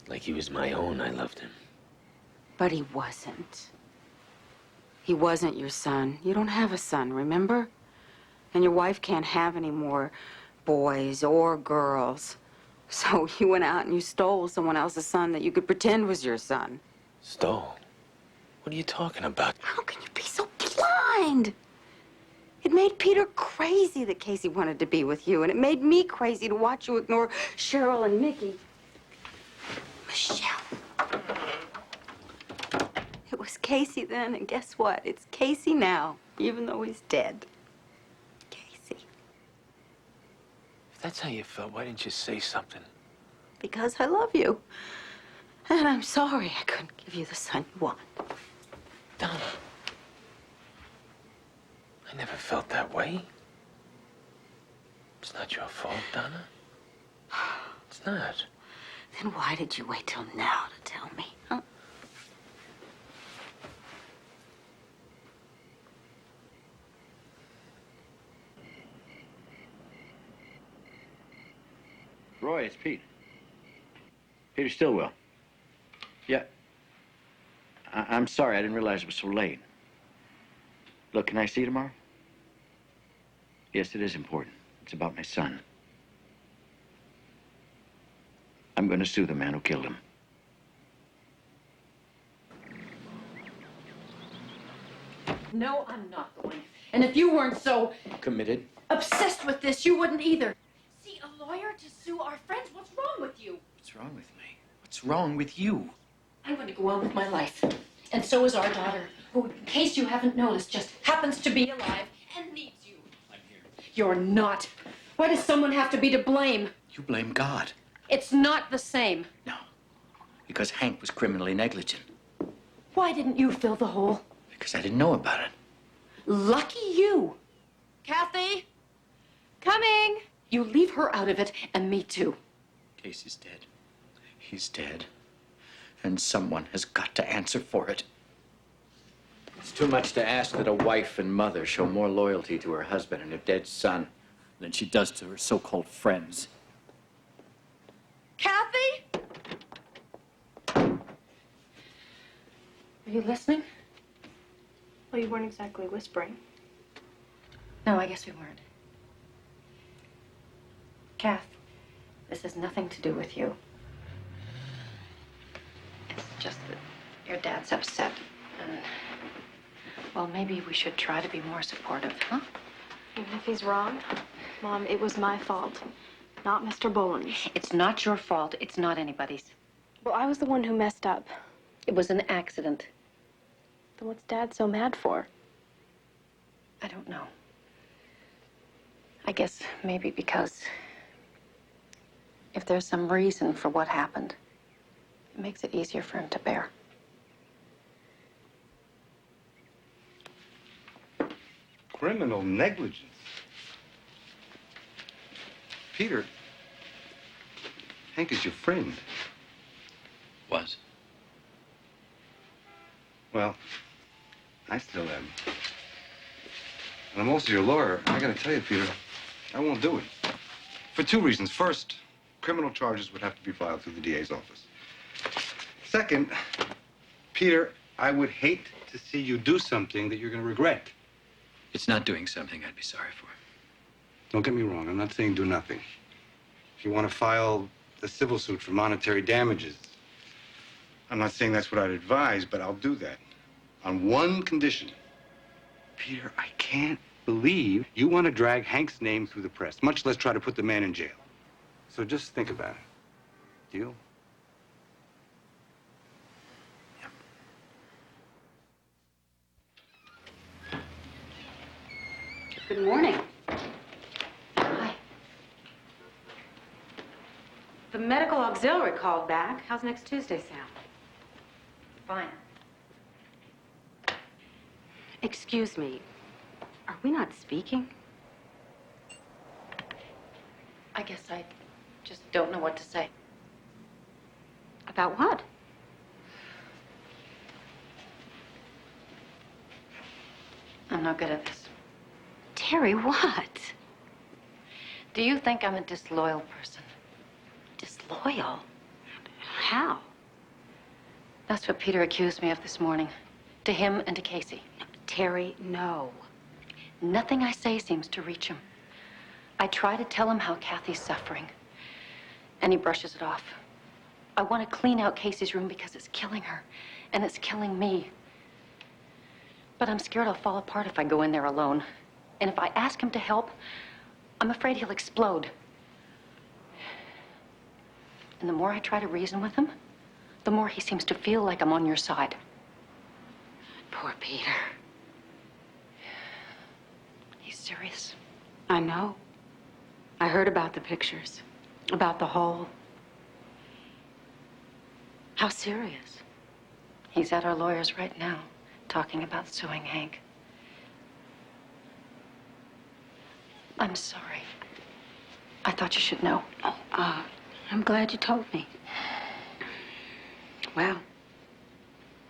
Like he was my own, I loved him. but he wasn't. He wasn't your son. You don't have a son, remember? And your wife can't have any more boys or girls. So you went out and you stole someone else's son that you could pretend was your son. Stole? What are you talking about? How can you be so blind? It made Peter crazy that Casey wanted to be with you, and it made me crazy to watch you ignore Cheryl and Mickey. Michelle. It was Casey then, and guess what? It's Casey now, even though he's dead. Casey. If that's how you felt, why didn't you say something? Because I love you. And I'm sorry I couldn't give you the son you want. Donna. I never felt that way. It's not your fault, Donna. It's not. Then why did you wait till now to tell me, huh? Roy, it's Pete. Peter Ctilwell. Yeah. I'm sorry, I didn't realize it was so late. Look, can I see you tomorrow? Yes, it is important. It's about my son. I'm going to sue the man who killed him. No, I'm not going. And if you weren't so Committed? obsessed with this, you wouldn't either. See, a lawyer to sue our friends? What's wrong with you? What's wrong with me? What's wrong with you? I'm going to go on with my life. And so is our daughter, who, in case you haven't noticed, just happens to be alive and needs you. I'm here. You're not. Why does someone have to be to blame? You blame God. It's not the same. No. Because Hank was criminally negligent. Why didn't you fill the hole? Because I didn't know about it. Lucky you. Kathy? Coming. You leave her out of it, and me too. Casey's dead. He's dead. And someone has got to answer for it. It's too much to ask that a wife and mother show more loyalty to her husband and her dead son than she does to her so-called friends. Kathy? Are you listening? Well, you weren't exactly whispering. No, I guess we weren't. Kath, this has nothing to do with you. It's just that your dad's upset. And, well, maybe we should try to be more supportive, huh? Even if he's wrong, Mom, it was my fault, not Mr. Bolen's. It's not your fault. It's not anybody's. Well, I was the one who messed up. It was an accident. Then what's Dad so mad for? I don't know. I guess maybe because if there's some reason for what happened, it makes it easier for him to bear. Criminal negligence. Peter, Hank is your friend. Was. Well, I still am. And I'm also your lawyer. I gotta tell you, Peter, I won't do it. For two reasons. First, criminal charges would have to be filed through the DA's office. Second, Peter, I would hate to see you do something that you're gonna regret. It's not doing something I'd be sorry for. Don't get me wrong. I'm not saying do nothing. If you want to file a civil suit for monetary damages, I'm not saying that's what I'd advise, but I'll do that on one condition. Peter, I can't believe you want to drag Hank's name through the press, much less try to put the man in jail. So just think about it. Deal? Good morning. Hi. The medical auxiliary called back. How's next Tuesday sound? Fine. Excuse me. Are we not speaking? I guess I just don't know what to say. About what? I'm not good at this. Terry, what? Do you think I'm a disloyal person? Disloyal? How? That's what Peter accused me of this morning. To him and to Casey. Terry, no. Nothing I say seems to reach him. I try to tell him how Kathy's suffering, and he brushes it off. I want to clean out Casey's room because it's killing her, and it's killing me. But I'm scared I'll fall apart if I go in there alone. And if I ask him to help, I'm afraid he'll explode. And the more I try to reason with him, the more he seems to feel like I'm on your side. Poor Peter. He's serious. I know. I heard about the pictures, about the hole. How serious? He's at our lawyer's right now, talking about suing Hank. I'm sorry. I thought you should know. Oh, I'm glad you told me. Well,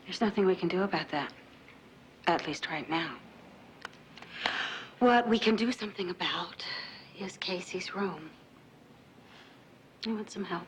there's nothing we can do about that. At least right now. What we can do something about is Casey's room. You want some help?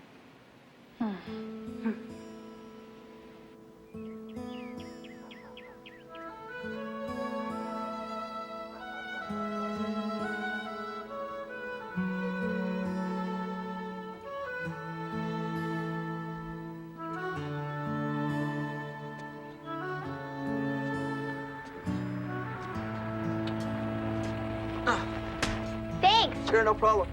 Thanks. Sure, no problem.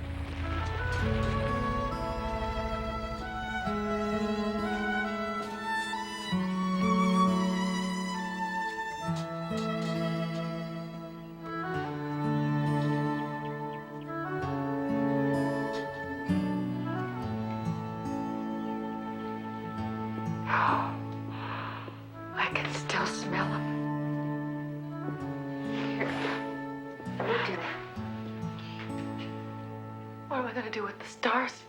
I can still smell him. Here. Do that. What am I gonna do with the stars?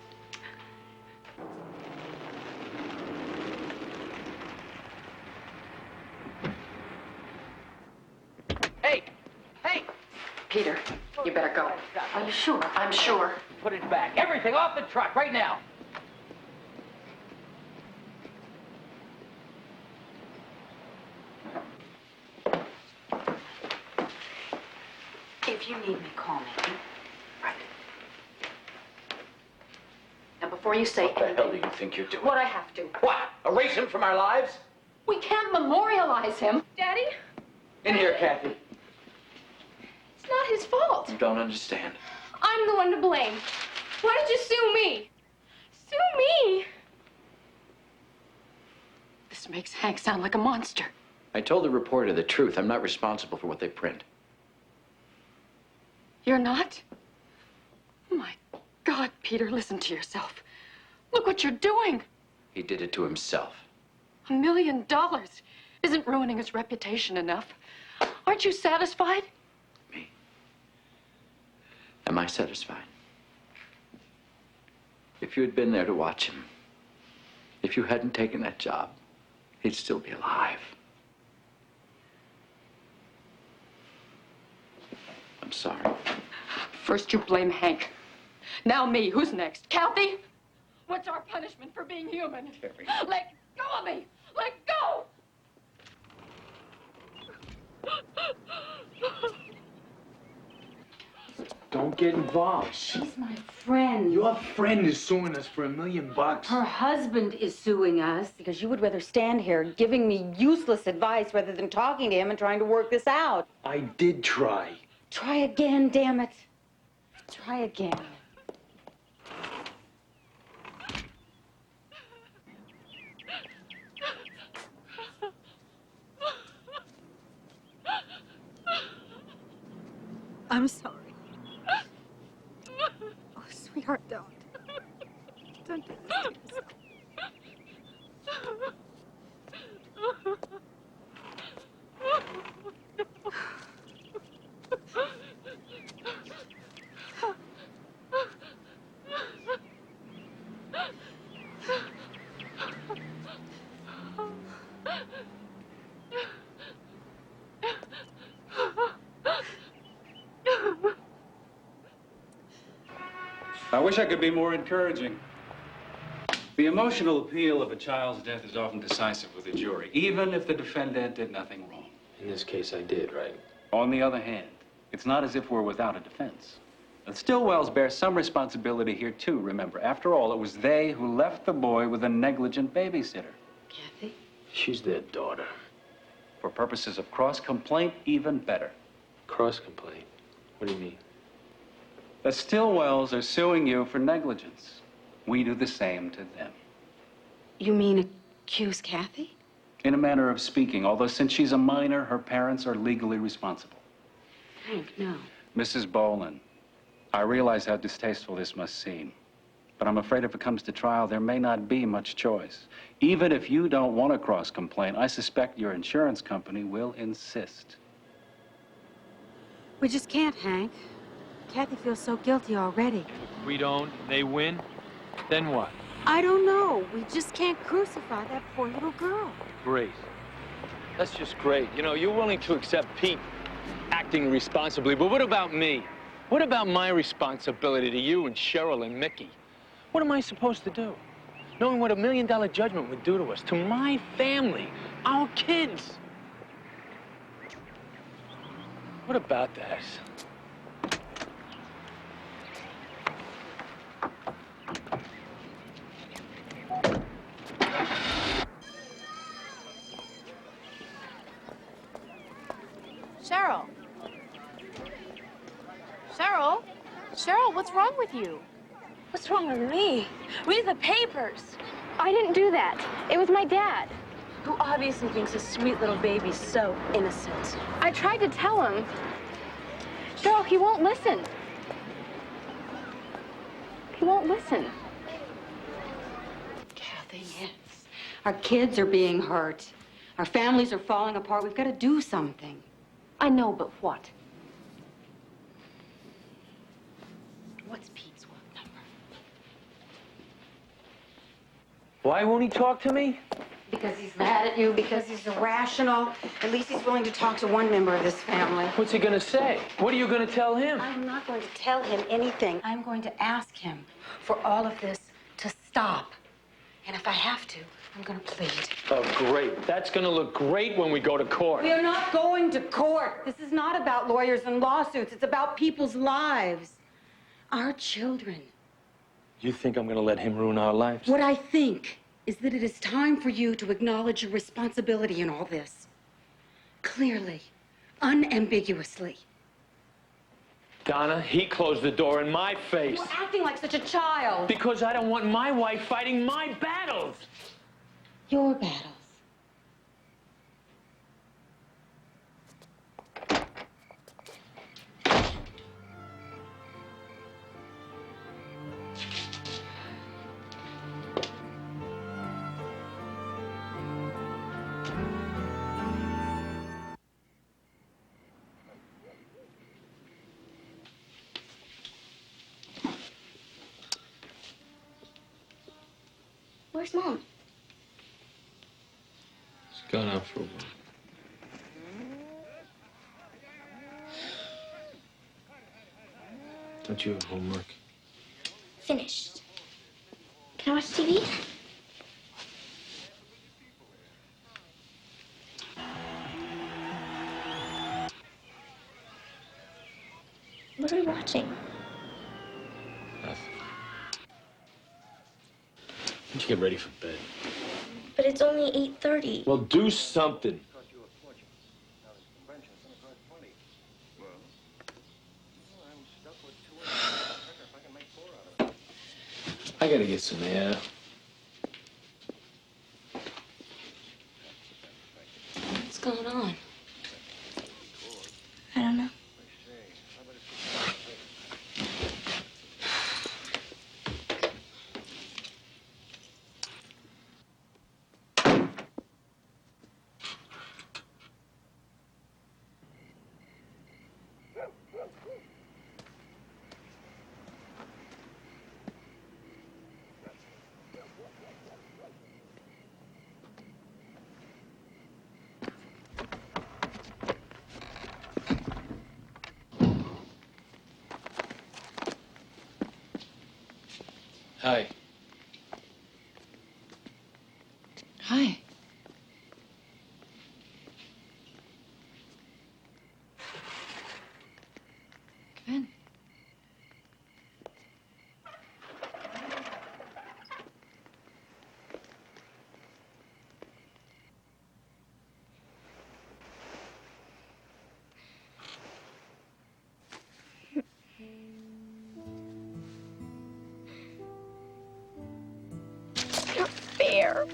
Peter, you better go. Are you sure? I'm sure. Put it back. Everything off the truck right now. If you need me, call me. Right. Now, before you say What the hell do you think you're doing? what I have to. What? Erase him from our lives? We can't memorialize him. Daddy? In here, Kathy. It's not his fault. You don't understand. I'm the one to blame. Why did you sue me? Sue me! This makes Hank sound like a monster. I told the reporter the truth. I'm not responsible for what they print. You're not? My God, Peter, listen to yourself. Look what you're doing. He did it to himself. $1 million isn't ruining his reputation enough. Aren't you satisfied? Am I satisfied? If you had been there to watch him, if you hadn't taken that job, he'd still be alive. I'm sorry. First you blame Hank. Now me. Who's next? Kathy? What's our punishment for being human? Terry. Let go of me! Let go! Don't get involved. She's my friend. Your friend is suing us for $1 million. Her husband is suing us because you would rather stand here giving me useless advice rather than talking to him and trying to work this out. I did try. Try again, damn it. Try again. I'm sorry. Oh, sweetheart, don't. Don't do this to yourself. I wish I could be more encouraging. The emotional appeal of a child's death is often decisive with a jury, even if the defendant did nothing wrong. In this case, I did, right? On the other hand, it's not as if we're without a defense. The Ctilwells bear some responsibility here, too, remember. After all, it was they who left the boy with a negligent babysitter. Kathy? She's their daughter. For purposes of cross-complaint, even better. Cross-complaint? What do you mean? The Ctilwells are suing you for negligence. We do the same to them. You mean accuse Kathy? In a manner of speaking, although since she's a minor, her parents are legally responsible. Hank, no. Mrs. Bolen, I realize how distasteful this must seem, but I'm afraid if it comes to trial, there may not be much choice. Even if you don't want to cross-complain, I suspect your insurance company will insist. We just can't, Hank. Kathy feels so guilty already. If we don't, they win, then what? I don't know. We just can't crucify that poor little girl. Great. That's just great. You know, you're willing to accept Pete acting responsibly, but what about me? What about my responsibility to you and Cheryl and Mickey? What am I supposed to do? Knowing what $1 million judgment would do to us, to my family, our kids. What about that? Cheryl. Cheryl? Cheryl, what's wrong with you? What's wrong with me? Read the papers. I didn't do that. It was my dad. Who obviously thinks his sweet little baby's so innocent. I tried to tell him. Cheryl, he won't listen. He won't listen. Kathy, yes. Our kids are being hurt. Our families are falling apart. We've got to do something. I know, but what? What's Pete's work number? Why won't he talk to me? because he's mad at you, because he's irrational. At least he's willing to talk to one member of this family. What's he gonna say? What are you gonna tell him? I'm not going to tell him anything. I'm going to ask him for all of this to stop. And if I have to, I'm going to plead. Oh, great. That's gonna look great when we go to court. We are not going to court. This is not about lawyers and lawsuits. It's about people's lives. Our children. You think I'm gonna let him ruin our lives? What I think is that it is time for you to acknowledge your responsibility in all this. Clearly, unambiguously. Donna, he closed the door in my face. You're acting like such a child. Because I don't want my wife fighting my battles. Your battles. Where's Mom? She's gone out for a while. Don't you have homework? Finished. Can I watch TV? What are we watching? Nothing. Why don't you get ready for bed? But it's only 8:30. Well, do something. I gotta get some air. What's going on? I don't know. Hi. Hi. Come in. Not fair.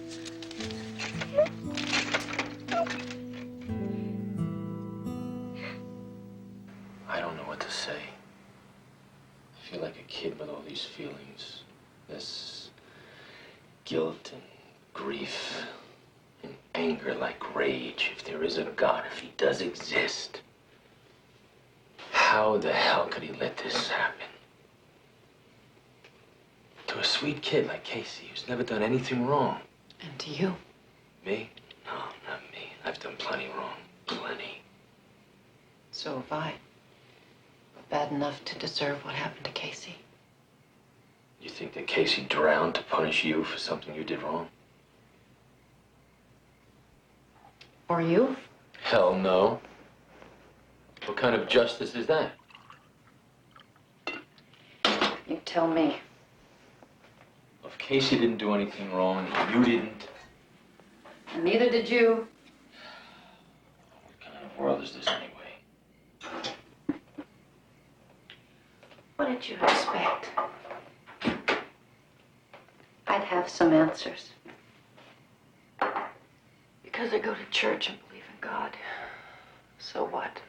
I don't know what to say. I feel like a kid with all these feelings. This guilt and grief and anger like rage. If there is a God, if he does exist, how the hell could he let this happen? To a sweet kid like Casey, who's never done anything wrong. And to you. Me? No, not me. I've done plenty wrong. Plenty. So have I. Bad enough to deserve what happened to Casey. You think that Casey drowned to punish you for something you did wrong? Or you? Hell no. What kind of justice is that? You tell me. If Casey didn't do anything wrong, you didn't. And neither did you. What kind of world is this anyway? What did you expect? I'd have some answers. Because I go to church and believe in God. So what?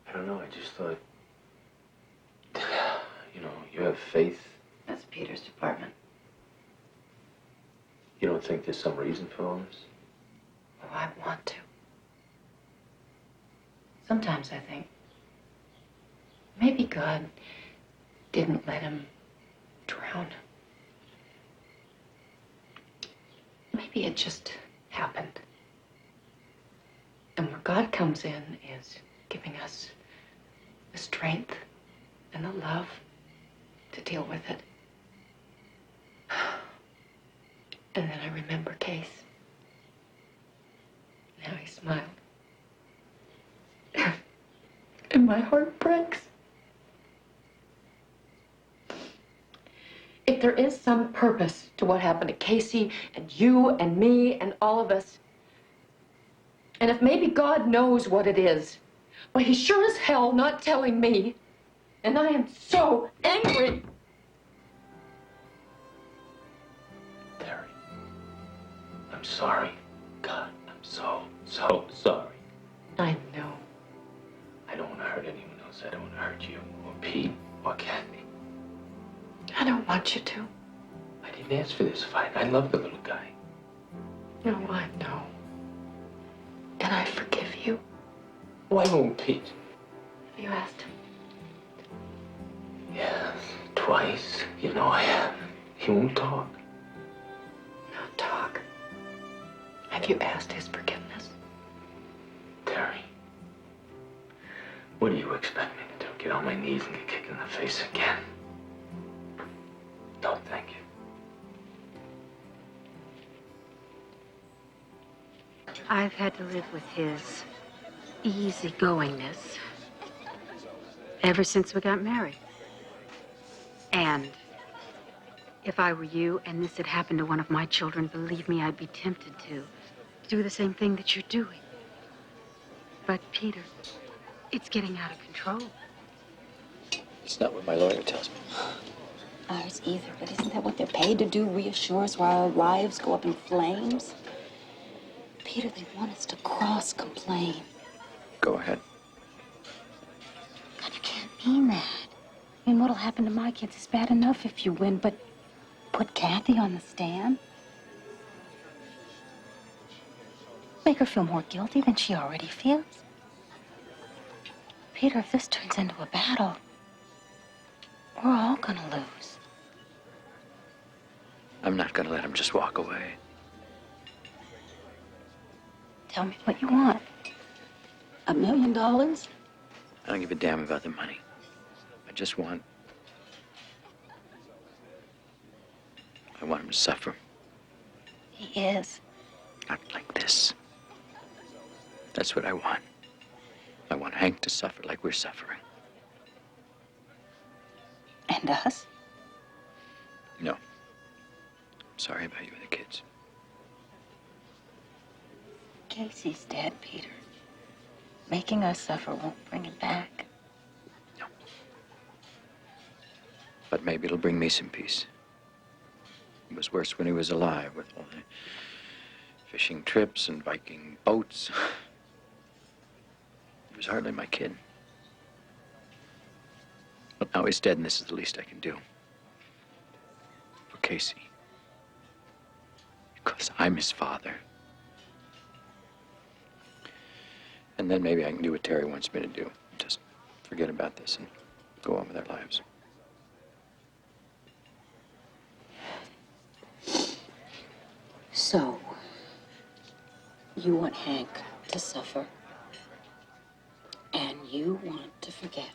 I don't know, I just thought... You know, you have faith. That's Peter's department. You don't think there's some reason for all this? Oh, I want to. Sometimes I think maybe God didn't let him drown. Maybe it just happened. And where God comes in is giving us the strength and the love to deal with it. And then I remember Case. Now he smiled. And my heart breaks. If there is some purpose to what happened to Casey and you and me and all of us, and if maybe God knows what it is, but he's sure as hell not telling me, and I am so angry. Terry, I'm sorry. God, I'm so sorry. I know. I don't want to hurt anyone else. I don't want to hurt you or Pete or Kathy. I don't want you to. I didn't ask for this fight. I love the little guy. No, I know. And I forgive you. Why won't Pete? Have you asked him? Yes, twice. You know I have. He won't talk. No talk. Have you asked his forgiveness? Terry, what do you expect me to do? Get on my knees and get kicked in the face again? No, thank you. I've had to live with his easygoingness ever since we got married. And if I were you and this had happened to one of my children, believe me, I'd be tempted to do the same thing that you're doing. But, Peter, it's getting out of control. It's not what my lawyer tells me. Ours either, but isn't that what they're paid to do? Reassure us while our lives go up in flames? Peter, they want us to cross-complain. Go ahead. God, you can't mean that. I mean, what'll happen to my kids is bad enough if you win, but put Kathy on the stand? Make her feel more guilty than she already feels? Peter, if this turns into a battle, we're all gonna lose. I'm not gonna let him just walk away. Tell me what you want. $1 million? I don't give a damn about the money. I just want... I want him to suffer. He is. Not like this. That's what I want. I want Hank to suffer like we're suffering. And us? No. I'm sorry about you and the kids. Casey's dead, Peter. Making us suffer won't bring it back. No. But maybe it'll bring me some peace. It was worse when he was alive, with all the fishing trips and Viking boats. He was hardly my kid. But now he's dead, and this is the least I can do. For Casey. Because I'm his father. And then maybe I can do what Terry wants me to do. Just forget about this and go on with our lives. So, you want Hank to suffer, and you want to forget.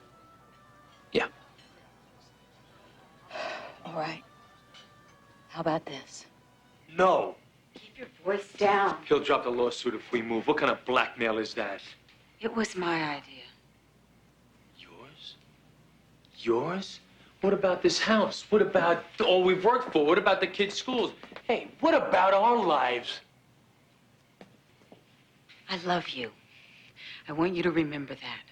Yeah. All right. How about this? No. Keep your voice down. He'll drop the lawsuit if we move. What kind of blackmail is that? It was my idea. Yours? Yours? What about this house? What about all we've worked for? What about the kids' schools? Hey, what about our lives? I love you. I want you to remember that.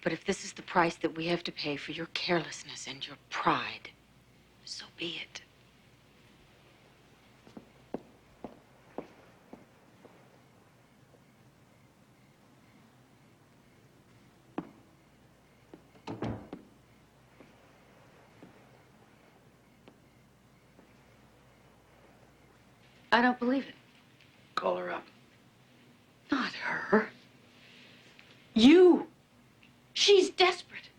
But if this is the price that we have to pay for your carelessness and your pride, so be it. I don't believe it. Call her up. Not her. You. She's desperate.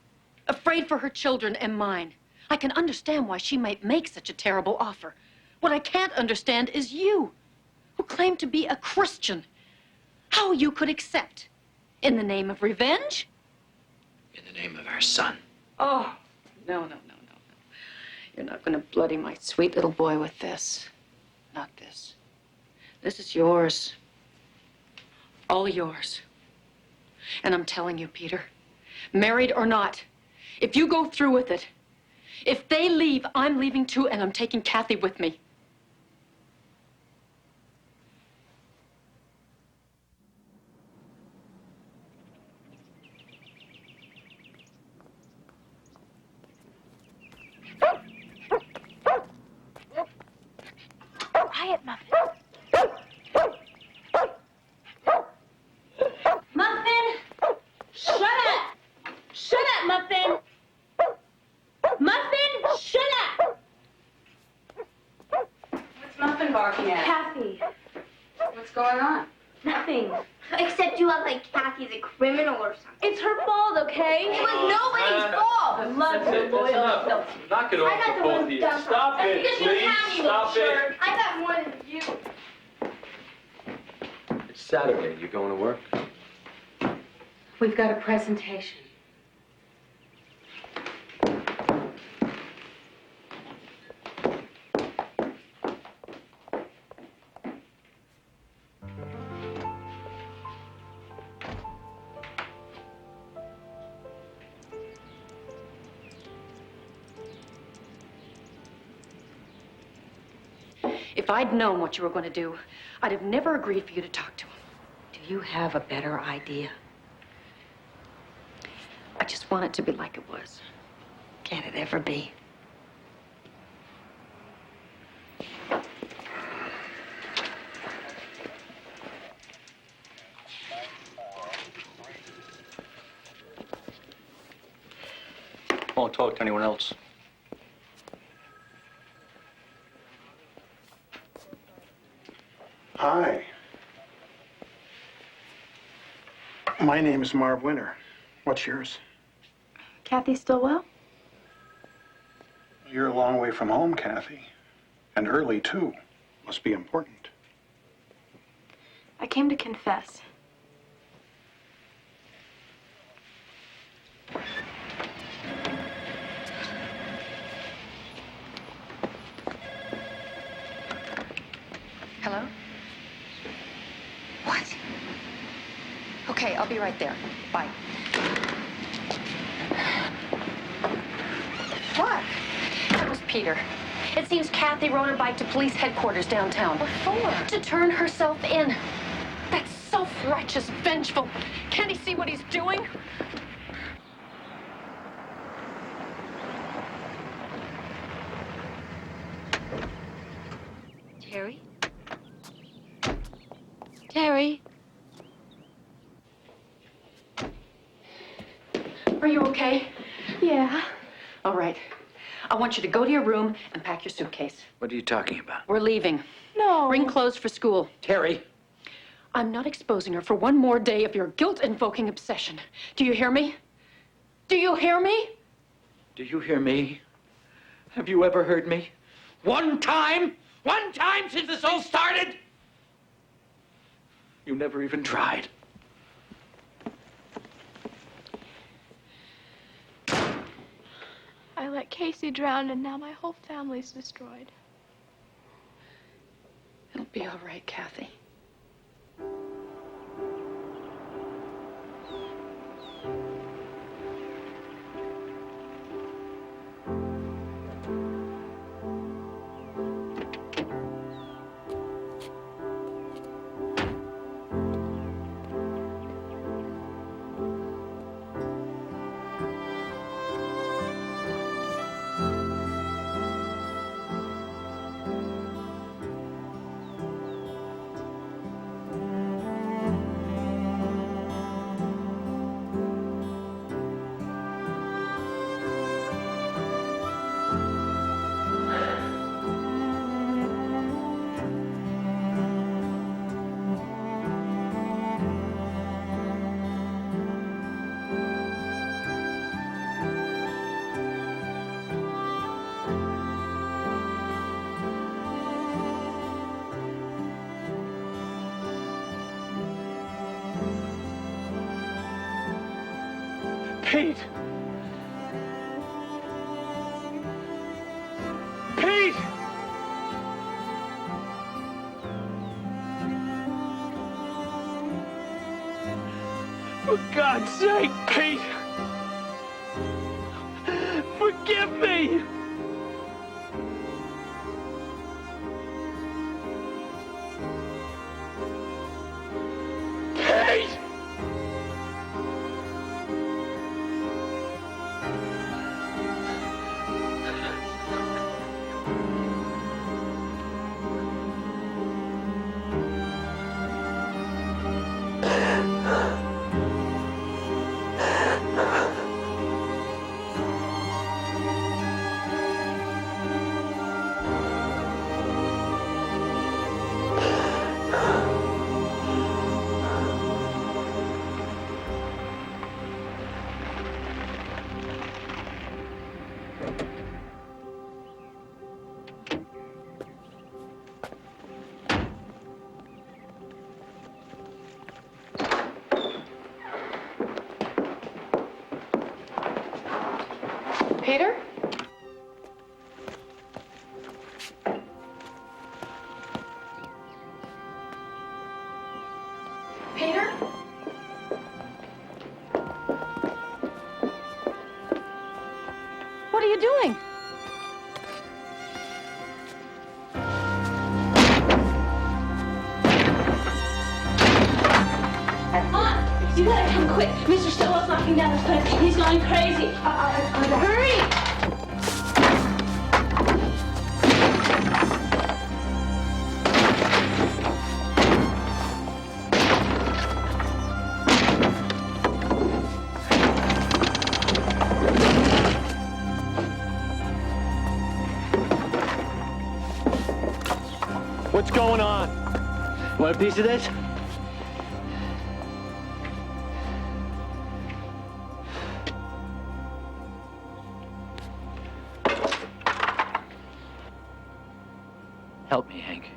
Afraid for her children and mine. I can understand why she might make such a terrible offer. What I can't understand is you. who claimed to be a Christian. How you could accept? In the name of revenge? In the name of our son. Oh, no. You're not going to bloody my sweet little boy with this. Not this. This is yours. All yours. And I'm telling you, Peter, married or not, if you go through with it, if they leave, I'm leaving too, and I'm taking Kathy with me. Quiet, Muffin. Muffin! Shut up! Shut up, Muffin! Muffin, shut up! What's Muffin barking at? Kathy. What's going on? Nothing. Except you act like Kathy's a criminal or something. It's her fault, okay? It was nobody's fault. I love her loyal. No. Knock it I off got for the both one of you. dumb Stop That's it, because you please. have me, Stop little it. jerk. I got more than you. It's Saturday. You going to work? We've got a presentation. If I'd known what you were going to do, I'd have never agreed for you to talk to him. Do you have a better idea? I just want it to be like it was. Can it ever be? Won't talk to anyone else. Hi. My name is Marv Winter. What's yours? Kathy Ctilwell? You're a long way from home, Kathy. And early, too. Must be important. I came to confess. Hello? What? Okay, I'll be right there. Bye. What? That was Peter. It seems Kathy rode her bike to police headquarters downtown. What for? To turn herself in. That self-righteous, vengeful. Can't he see what he's doing? Terry? Terry? Are you okay? Yeah. All right. I want you to go to your room and pack your suitcase. What are you talking about? We're leaving. No. Bring clothes for school. Terry! I'm not exposing her for one more day of your guilt-invoking obsession. Do you hear me? Do you hear me? Do you hear me? Have you ever heard me? One time? One time since this all started? You never even tried. I let Casey drown, and now my whole family's destroyed. It'll be all right, Kathy. Pete! Pete! For God's sake, Pete! Forgive me! Pete! Peter? Peter? What are you doing? Mom, you gotta come quick. Mr. Ctilwell's knocking down his place. He's going crazy. Hurry! What's going on? Want a piece of this? Help me, Hank.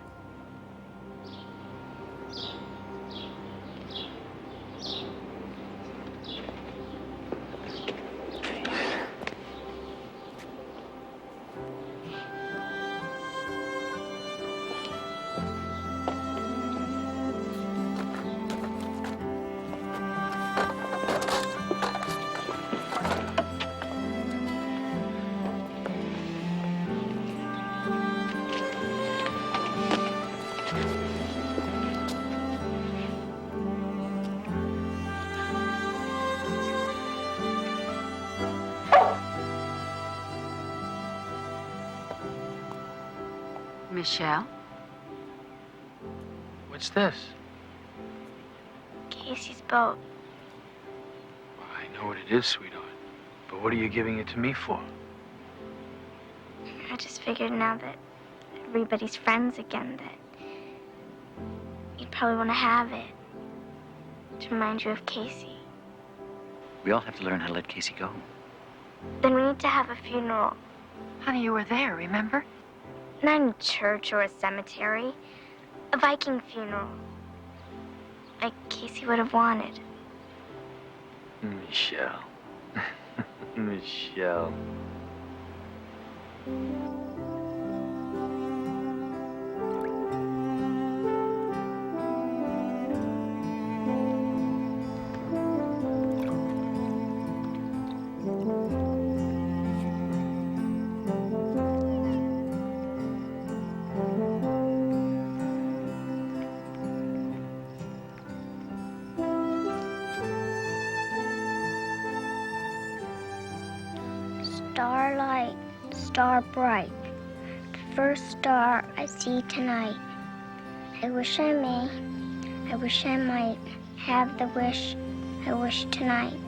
Michelle? What's this? Casey's boat. I know what it is, sweetheart. But what are you giving it to me for? I just figured now that everybody's friends again that you'd probably want to have it to remind you of Casey. We all have to learn how to let Casey go. Then we need to have a funeral. Honey, you were there, remember? Not in a church or a cemetery. A Viking funeral. Like Casey would have wanted. Michelle. Michelle. Starlight, star bright, the first star I see tonight. I wish I may, I wish I might have the wish I wish tonight.